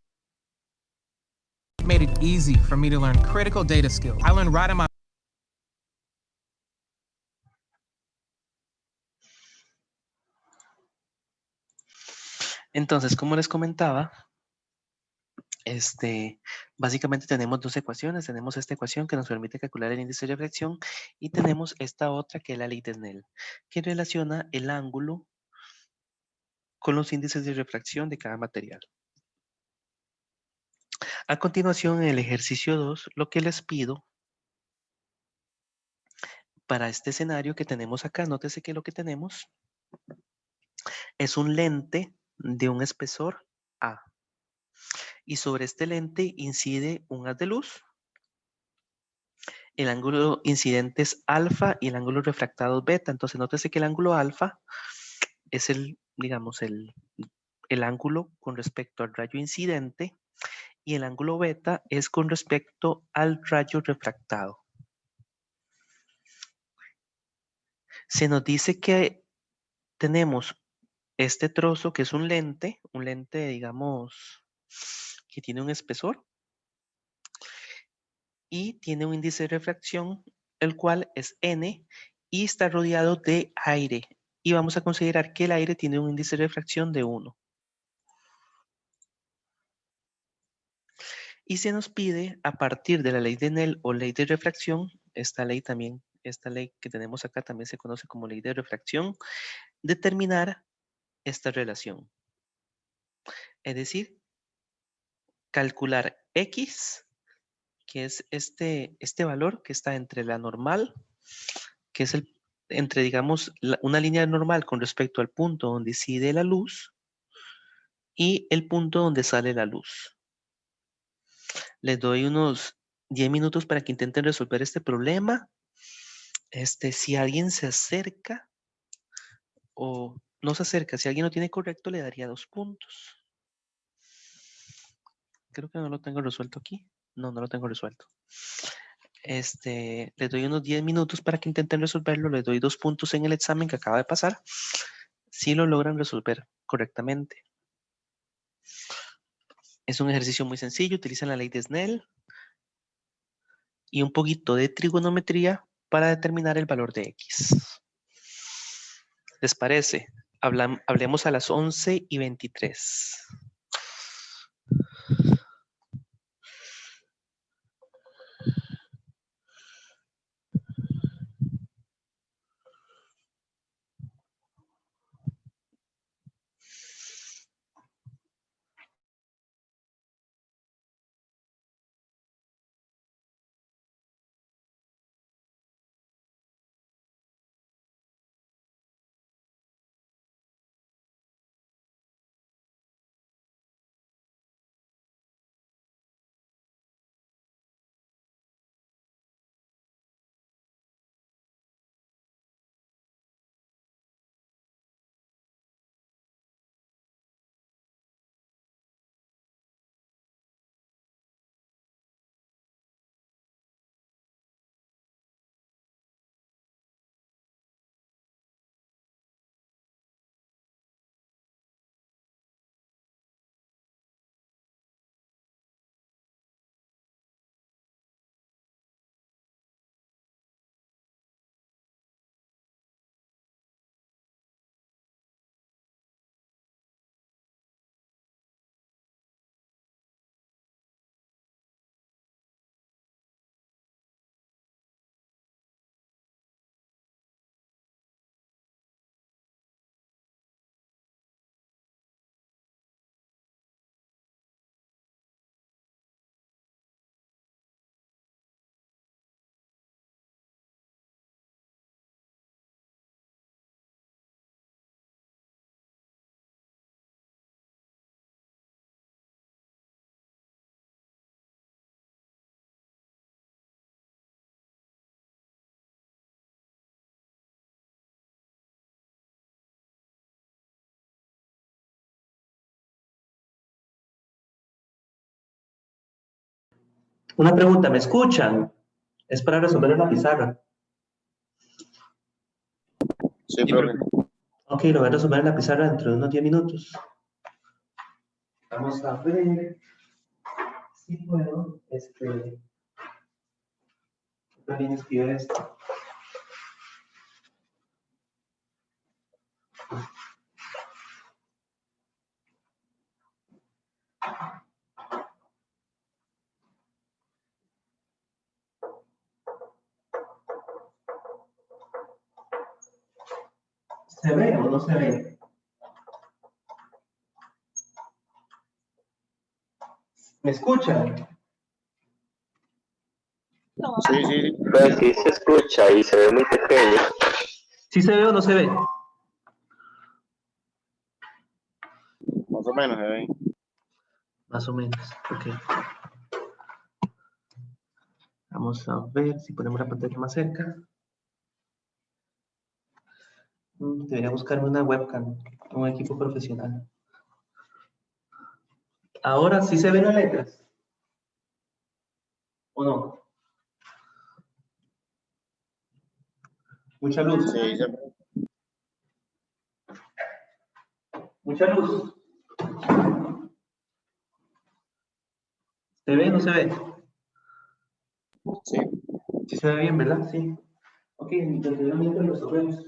it made it easy for me to learn critical data skills. I learned right on my... Entonces, como les comentaba, básicamente tenemos dos ecuaciones. Tenemos esta ecuación que nos permite calcular el índice de refracción y tenemos esta otra que es la ley de Snell, que relaciona el ángulo con los índices de refracción de cada material. A continuación, en el ejercicio 2, lo que les pido para este escenario que tenemos acá, nótese que lo que tenemos es un lente de un espesor A. Y sobre este lente incide un haz de luz. El ángulo incidente es alfa y el ángulo refractado es beta. Entonces, nótese que el ángulo alfa es digamos, el ángulo con respecto al rayo incidente y el ángulo beta es con respecto al rayo refractado. Se nos dice que tenemos este trozo que es un lente, digamos, que tiene un espesor y tiene un índice de refracción, el cual es N y está rodeado de aire. Y vamos a considerar que el aire tiene un índice de refracción de 1. Y se nos pide, a partir de la ley de Snell o ley de refracción, esta ley también esta ley que tenemos acá también se conoce como ley de refracción, determinar esta relación. Es decir, calcular X, que es este valor que está entre la normal, que es entre, digamos, una línea normal con respecto al punto donde incide la luz y el punto donde sale la luz. Les doy unos 10 minutos para que intenten resolver este problema. Si alguien se acerca o no se acerca, si alguien lo tiene correcto, le daría 2 puntos. Creo que no lo tengo resuelto aquí. No, no lo tengo resuelto. Les doy unos 10 minutos para que intenten resolverlo. Les doy 2 puntos en el examen que acaba de pasar. Si lo logran resolver correctamente. Es un ejercicio muy sencillo. Utilizan la ley de Snell y un poquito de trigonometría para determinar el valor de X. ¿Les parece? Hablemos a las 11:23. Una pregunta, ¿me escuchan? Es para resolver en la pizarra. Sí, profe. Ok, lo voy a resolver en la pizarra dentro de unos 10 minutos. Vamos a ver si puedo, también escribir esto. ¿Se ve o no se ve? ¿Me escuchan? Sí, sí. Pues sí se escucha y se ve muy pequeño. ¿Sí se ve o no se ve? Más o menos, ¿eh? Más o menos, ok. Vamos a ver si ponemos la pantalla más cerca. Debería buscarme una webcam, un equipo profesional. Ahora sí se ven las letras. ¿O no? Mucha luz. Sí, se ve. Mucha luz. ¿Se ve o no se ve? Sí. Sí se ve bien, ¿verdad? Sí. Ok, mientras lo resolvemos.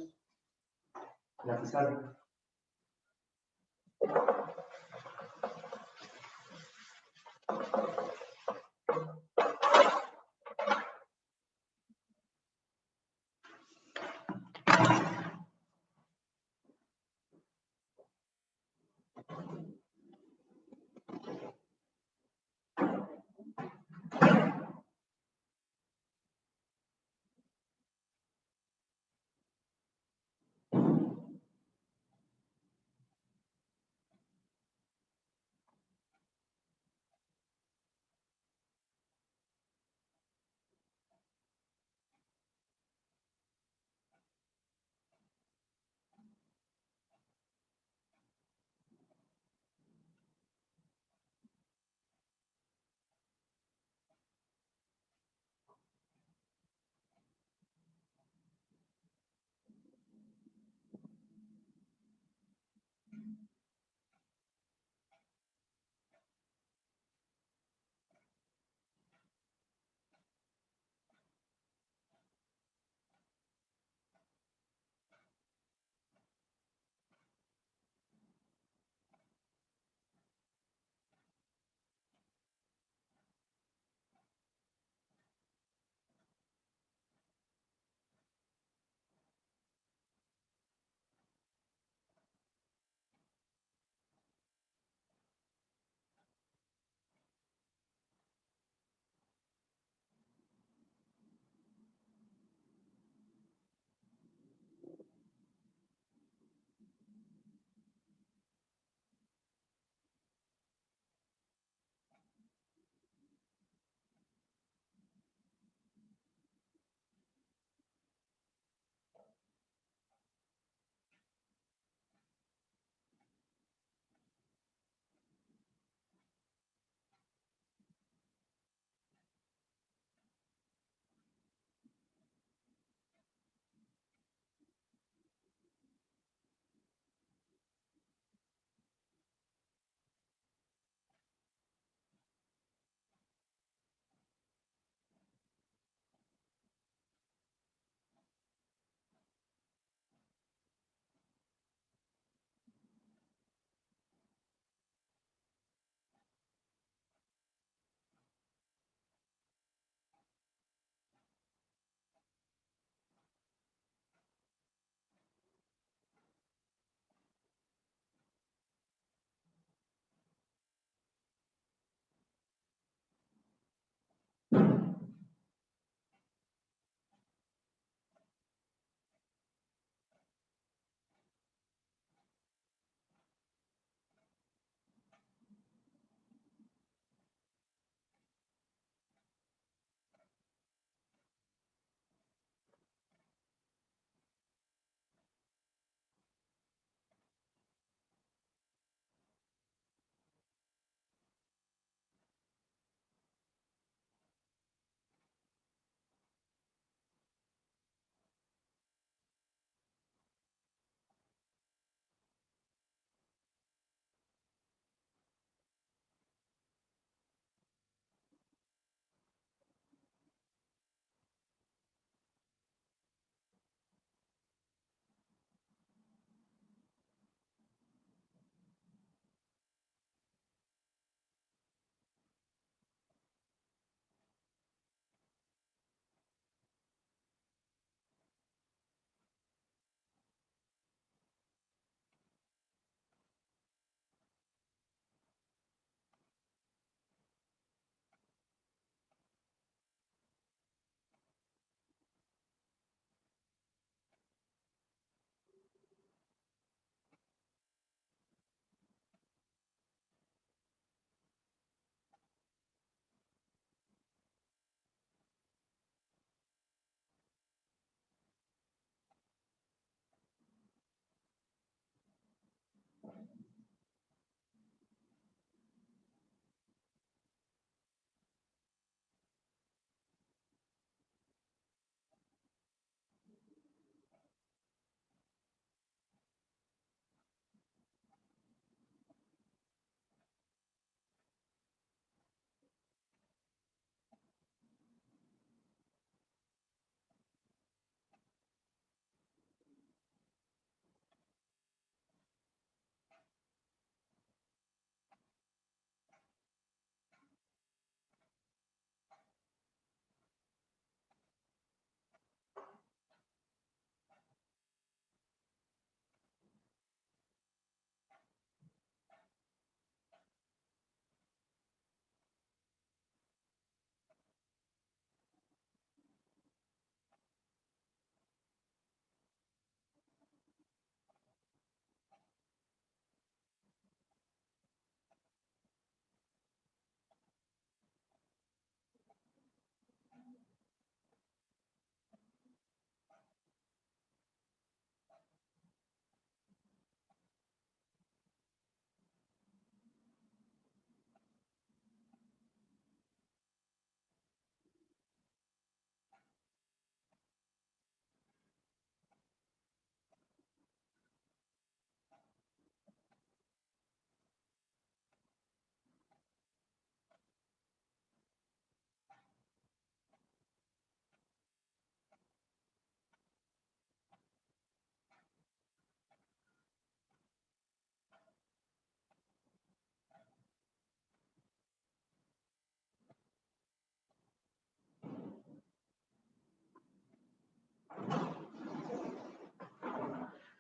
La pizarra.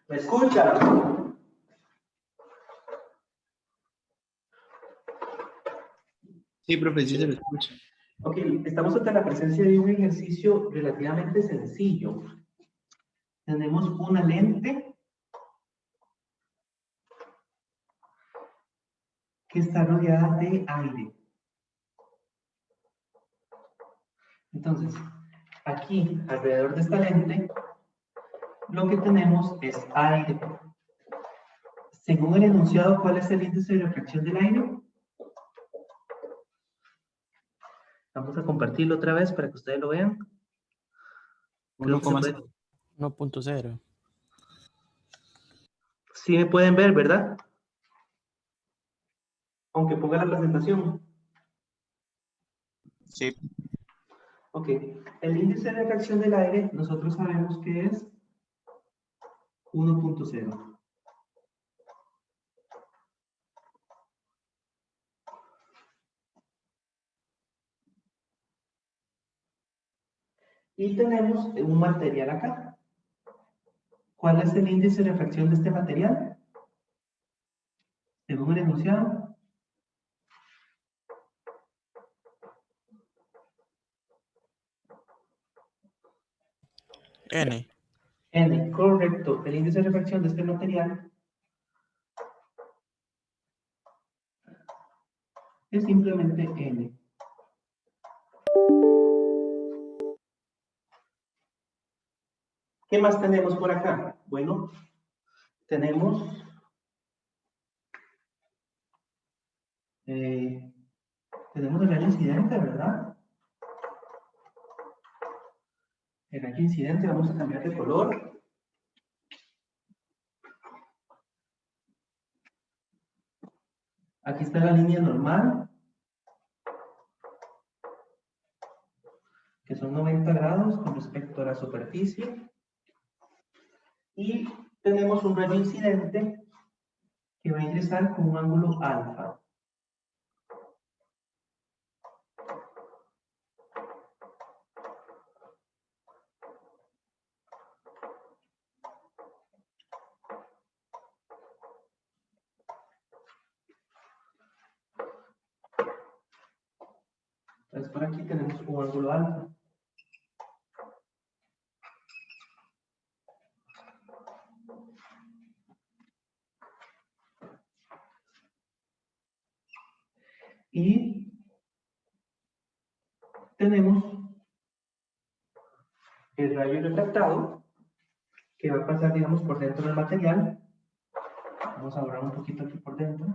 ¿Me escucha? Sí, profe, sí se lo escucha. Ok, estamos ante la presencia de un ejercicio relativamente sencillo. Tenemos una lente que está rodeada de aire. Entonces, aquí, alrededor de esta lente, lo que tenemos es aire. Según el enunciado, ¿cuál es el índice de refracción del aire? Vamos a compartirlo otra vez para que ustedes lo vean. 1,0. Sí me pueden ver, ¿verdad? Aunque ponga la presentación. Sí. Ok. El índice de refracción del aire, nosotros sabemos que es 1.0. Y tenemos un material acá. ¿Cuál es el índice de refracción de este material? Según el enunciado. N. N, correcto. El índice de refracción de este material es simplemente N. ¿Qué más tenemos por acá? Bueno, tenemos el rayo incidente, ¿verdad? El rayo incidente, vamos a cambiar de color. Aquí está la línea normal, que son 90 grados con respecto a la superficie. Y tenemos un rayo incidente que va a ingresar con un ángulo alfa. Entonces por aquí tenemos un ángulo alfa. Y tenemos el rayo refractado que va a pasar, digamos, por dentro del material. Vamos a borrar un poquito aquí por dentro.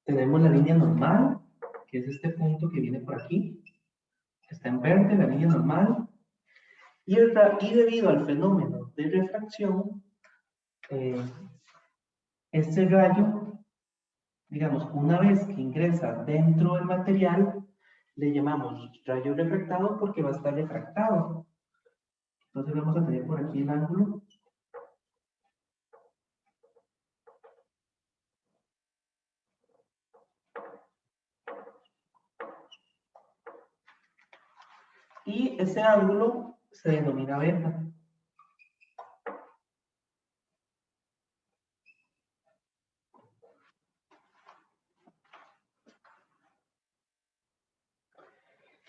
Tenemos la línea normal, que es este punto que viene por aquí. Está en verde, la línea normal. Y debido al fenómeno de refracción, este rayo, digamos, una vez que ingresa dentro del material, le llamamos rayo refractado porque va a estar refractado. Entonces vamos a tener por aquí el ángulo. Y ese ángulo se denomina beta.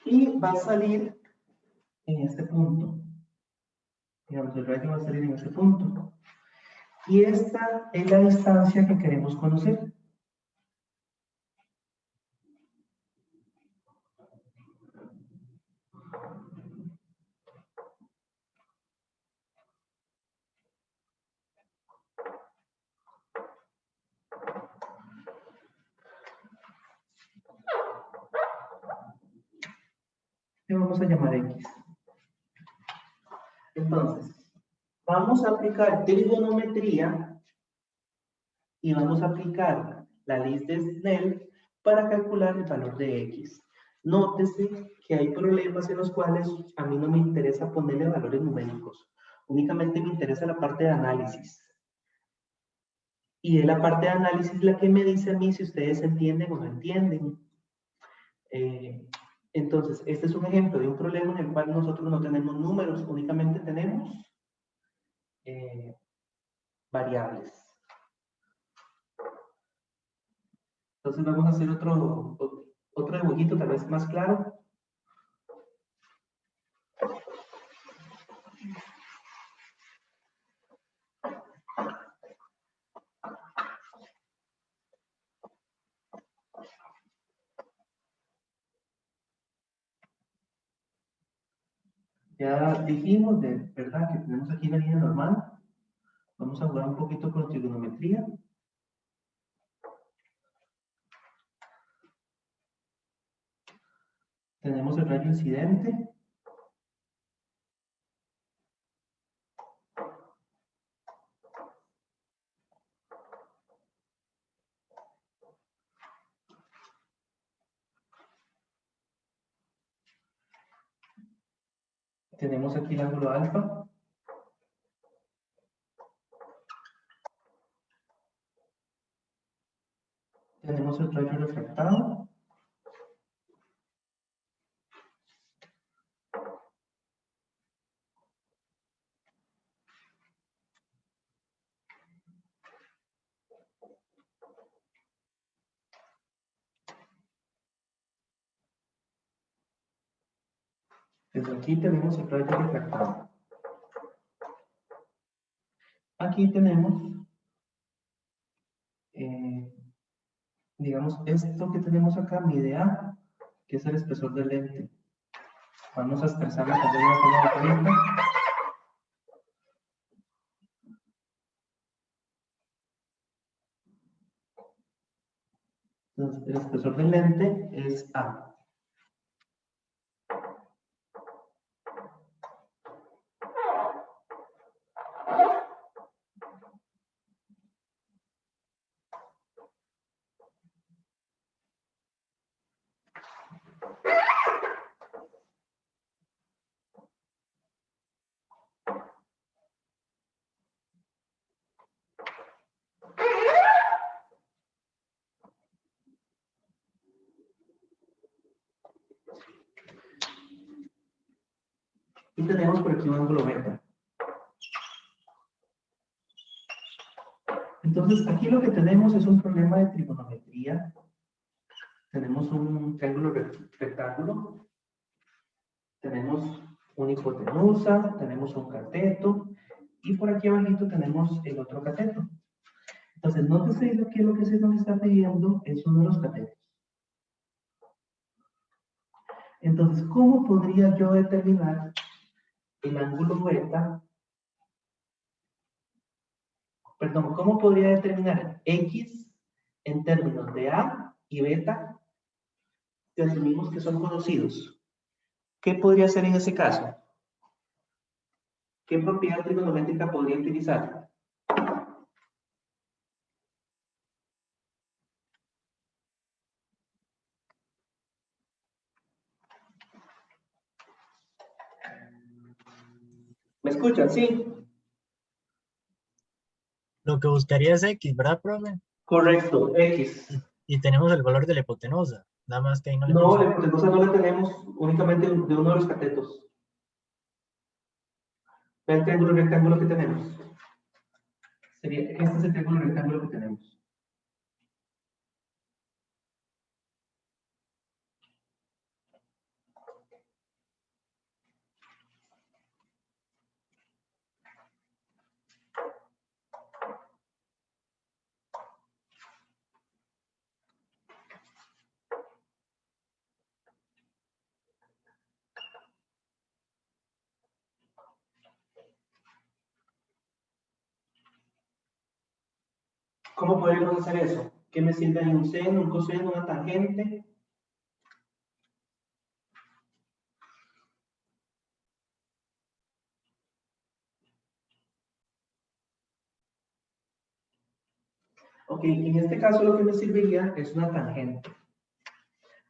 Y va a salir en este punto. Digamos, el rayo va a salir en este punto. Y esta es la distancia que queremos conocer. Le vamos a llamar X. Entonces, vamos a aplicar trigonometría y vamos a aplicar la ley de Snell para calcular el valor de X. Nótese que hay problemas en los cuales a mí no me interesa ponerle valores numéricos. Únicamente me interesa la parte de análisis. Y es la parte de análisis la que me dice a mí si ustedes entienden o no entienden. Entonces, este es un ejemplo de un problema en el cual nosotros no tenemos números, únicamente tenemos variables. Entonces vamos a hacer otro dibujito tal vez más claro. Ya dijimos, ¿verdad?, que tenemos aquí la línea normal. Vamos a jugar un poquito con trigonometría. Tenemos el rayo incidente. Tenemos aquí el ángulo alfa. Tenemos el rayo refractado. Desde aquí tenemos el rayo refractado. Aquí tenemos, digamos, esto que tenemos acá mide A, que es el espesor del lente. Vamos a expresarlo también de una forma diferente. Entonces, el espesor del lente es A. Y tenemos por aquí un ángulo beta. Entonces, aquí lo que tenemos es un problema de trigonometría. Tenemos un triángulo rectángulo. Tenemos una hipotenusa, tenemos un cateto. Y por aquí abajito tenemos el otro cateto. Entonces, nótese que lo que se nos está pidiendo es uno de los catetos. Entonces, ¿cómo podría yo determinar el ángulo beta? Perdón, ¿cómo podría determinar X en términos de A y beta si asumimos que son conocidos? ¿Qué podría hacer en ese caso? ¿Qué propiedad trigonométrica podría utilizar? ¿Me escuchan? Sí. Lo que buscaría es X, ¿verdad, profe? Correcto, X. Y tenemos el valor de la hipotenusa. Nada más que ahí no le No, puse. la hipotenusa no la tenemos, únicamente de uno de los catetos. Ve el triángulo rectángulo que tenemos. Este es el triángulo rectángulo que tenemos. ¿Cómo podríamos hacer eso? ¿Qué me sirve ahí? ¿Un seno, un coseno, una tangente? Ok, en este caso lo que me serviría es una tangente.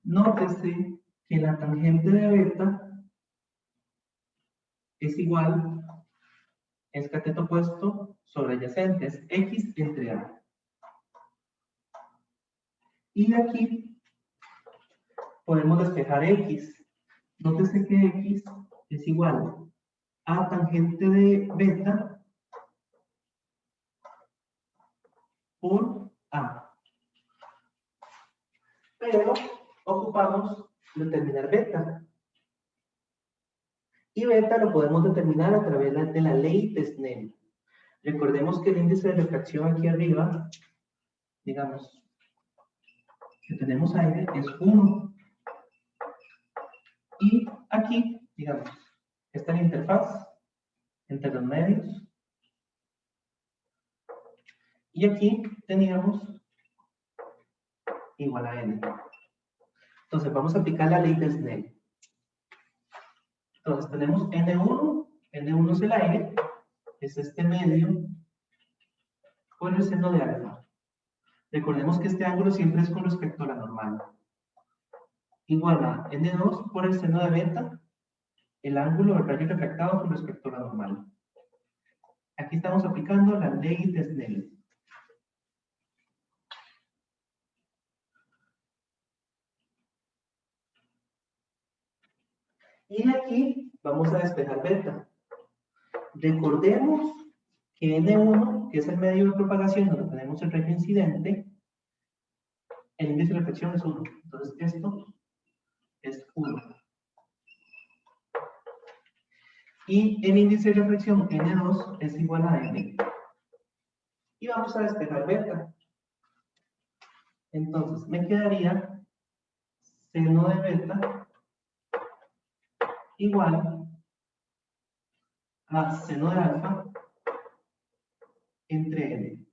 Nótese que la tangente de beta es igual, es cateto opuesto sobre adyacente, es X entre A. Y aquí podemos despejar X. Nótese que X es igual a tangente de beta por A. Pero ocupamos determinar beta. Y beta lo podemos determinar a través de la ley de Snell. Recordemos que el índice de refracción aquí arriba, digamos, que tenemos aire, es 1. Y aquí, digamos, está la interfaz entre los medios. Y aquí teníamos igual a n. Entonces vamos a aplicar la ley de Snell. Entonces tenemos N1, N1 es el aire, es este medio, por el seno de alfa. Recordemos que este ángulo siempre es con respecto a la normal. Igual a N2 por el seno de beta, el ángulo del rayo refractado con respecto a la normal. Aquí estamos aplicando la ley de Snell. Y de aquí vamos a despejar beta. Recordemos que N1, que es el medio de propagación donde tenemos el rayo incidente, el índice de reflexión es 1. Entonces esto es 1. Y el índice de reflexión N2 es igual a N. Y vamos a despejar beta. Entonces me quedaría seno de beta igual a seno de alfa entre N.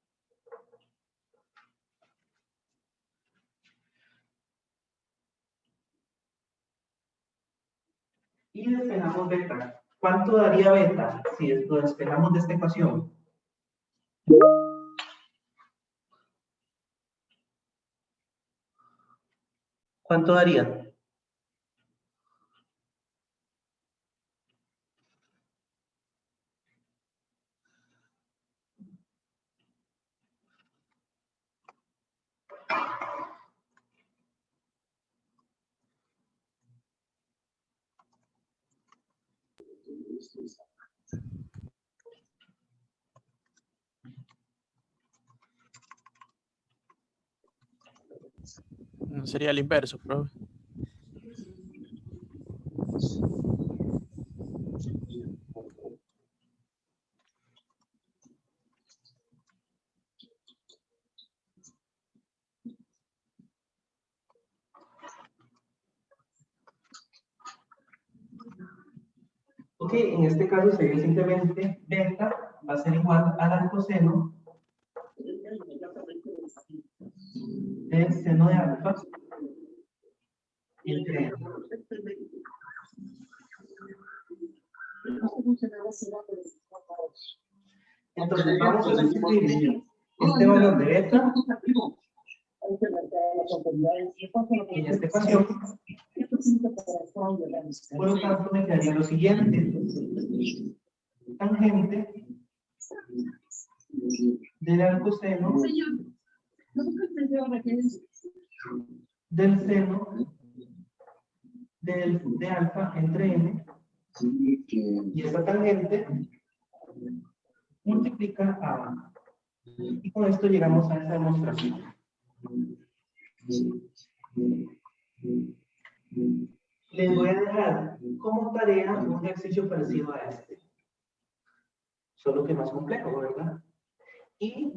Y despejamos beta. ¿Cuánto daría beta si lo despejamos de esta ecuación? ¿Cuánto daría? No sería el inverso, profe. Ok, en este caso sería simplemente beta va a ser igual al arcoseno del seno de alfa entre N. Entonces vamos a sustituir este valor de beta en esta ecuación. Por lo tanto me quedaría lo siguiente: tangente del arcoseno del seno de alfa entre n, y esta tangente multiplica a A. Y con esto llegamos a esta demostración. Les voy a dejar como tarea un ejercicio parecido a este, solo que más complejo, ¿verdad? Y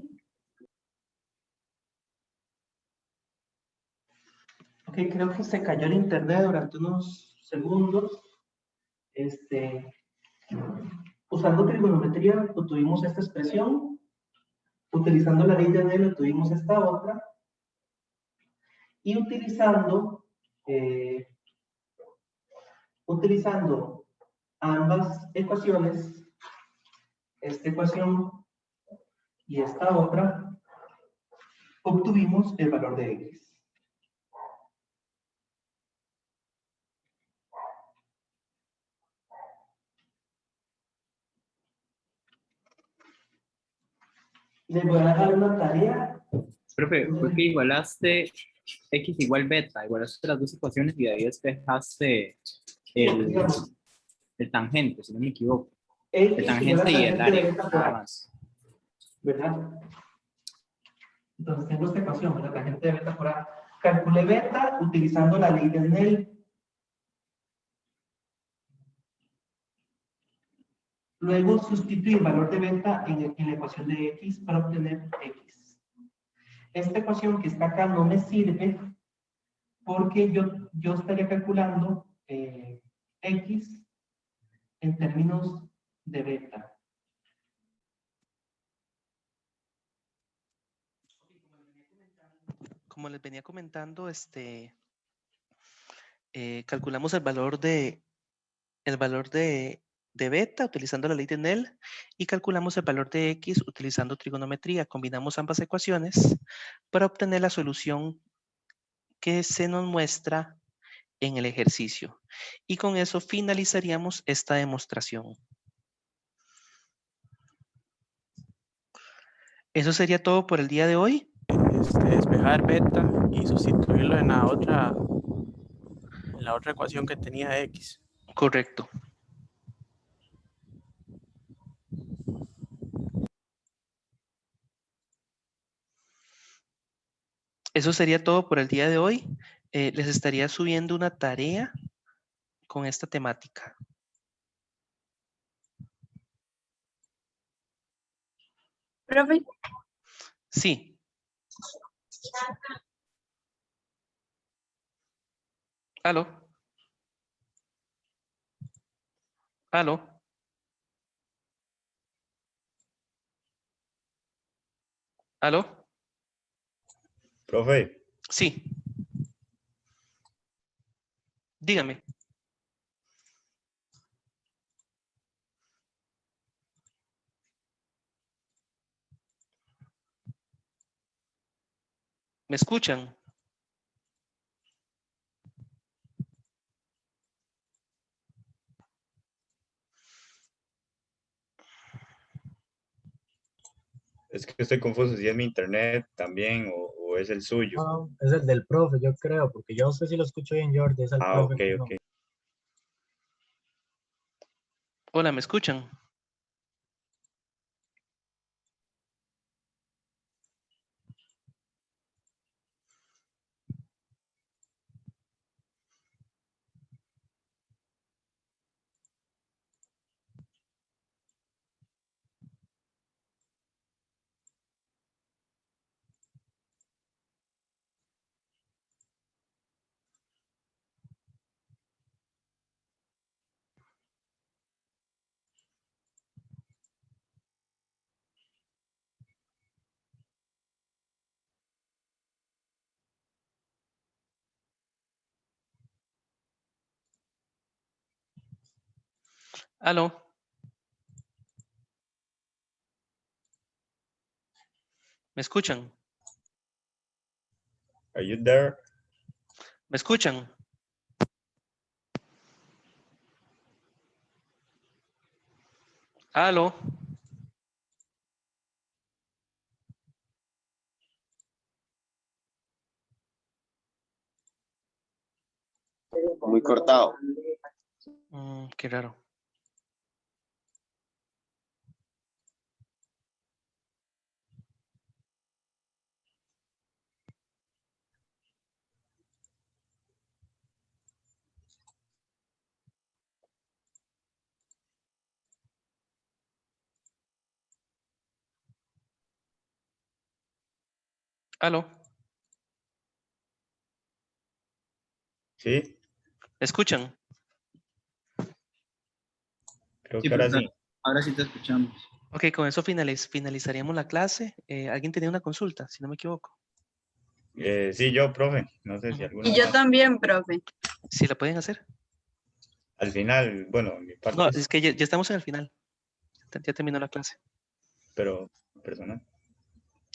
ok, creo que se cayó el internet durante unos segundos. Usando trigonometría obtuvimos esta expresión, utilizando la ley de Snell obtuvimos esta otra, y utilizando ambas ecuaciones, esta ecuación y esta otra, obtuvimos el valor de X. Les voy a dejar una tarea. Profe, fue que igualaste x igual beta, igualaste las dos ecuaciones y de ahí despejaste el tangente, si no me equivoco. El tangente y el área, nada más. ¿Verdad? Entonces tengo esta ecuación, la tangente de beta por A. Calculé beta utilizando la ley de Snell. Luego sustituí el valor de beta en la ecuación de x para obtener x. Esta ecuación que está acá no me sirve porque yo estaría calculando x en términos de beta. Como les venía comentando, calculamos el valor de beta utilizando la ley de Snell y calculamos el valor de x utilizando trigonometría. Combinamos ambas ecuaciones para obtener la solución que se nos muestra en el ejercicio. Y con eso finalizaríamos esta demostración. Eso sería todo por el día de hoy. Despejar beta y sustituirlo en la otra ecuación que tenía x. Correcto. Eso sería todo por el día de hoy. Les estaría subiendo una tarea con esta temática. Profe. Sí. ¿Aló? ¿Aló? ¿Aló? Profe. Sí. Dígame. ¿Me escuchan? Es que estoy confuso si es mi internet también o es el suyo. No, es el del profe, yo creo, porque yo sé si lo escucho bien, Jordi, es el profe. Ok, que no. ok. Hola, ¿me escuchan? ¿Aló? ¿Me escuchan? Are you there? ¿Me escuchan? ¿Aló? Muy cortado. Qué raro. ¿Aló? ¿Sí? ¿Me escuchan? Creo Sí, que ahora profe, sí. ahora sí te escuchamos. Ok, con eso finalizaríamos la clase. ¿Alguien tenía una consulta, si no me equivoco? Sí, yo, profe. No sé si alguno Y yo más. también, profe. ¿Sí la pueden hacer? Al final, bueno, mi parte, No, es que ya estamos en el final. Ya terminó la clase. pero personal.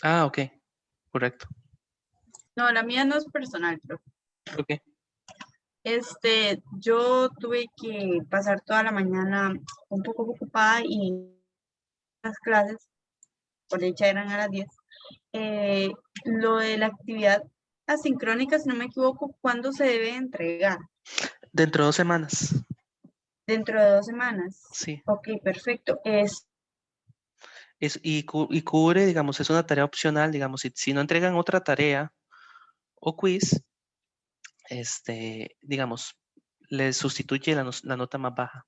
Ah, ok. Correcto. No, la mía no es personal, profe. Ok. Yo tuve que pasar toda la mañana un poco ocupada y las clases. por dicha eran a las 10. Lo de la actividad asincrónica, si no me equivoco, ¿cuándo se debe entregar? Dentro de 2 semanas. Dentro de 2 semanas. Sí. Ok, perfecto. Y cubre, digamos, es una tarea opcional, digamos, si no entregan otra tarea o quiz, digamos, les sustituye la nota más baja.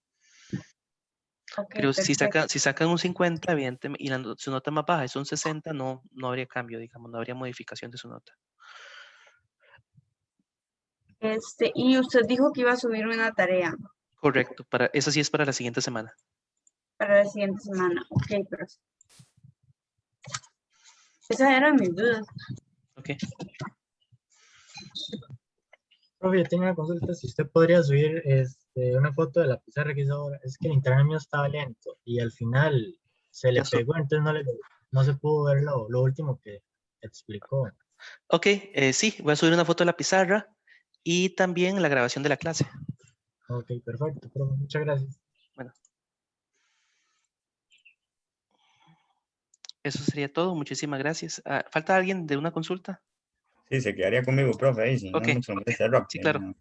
Ok, Pero si perfecto. sacan un 50, evidentemente, y su nota más baja es un 60, no habría cambio, digamos, no habría modificación de su nota. Y usted dijo que iba a subir una tarea Correcto, esa sí es para la siguiente semana. para la siguiente semana. Ok, perfecto. Esas eran mis dudas. Ok. Profe, tengo una consulta. Si usted podría subir una foto de la pizarra que hizo ahora. Es que el internet mío estaba lento y al final se le pegó, entonces no se pudo ver lo último que explicó. Ok, sí, voy a subir una foto de la pizarra y también la grabación de la clase. Ok, perfecto, profe. Muchas gracias. Bueno. Eso sería todo. Muchísimas gracias. ¿Falta alguien de una consulta? Sí, se quedaría conmigo, profe, ahí, si Ok. no mucho molestia rápido. Sí, claro.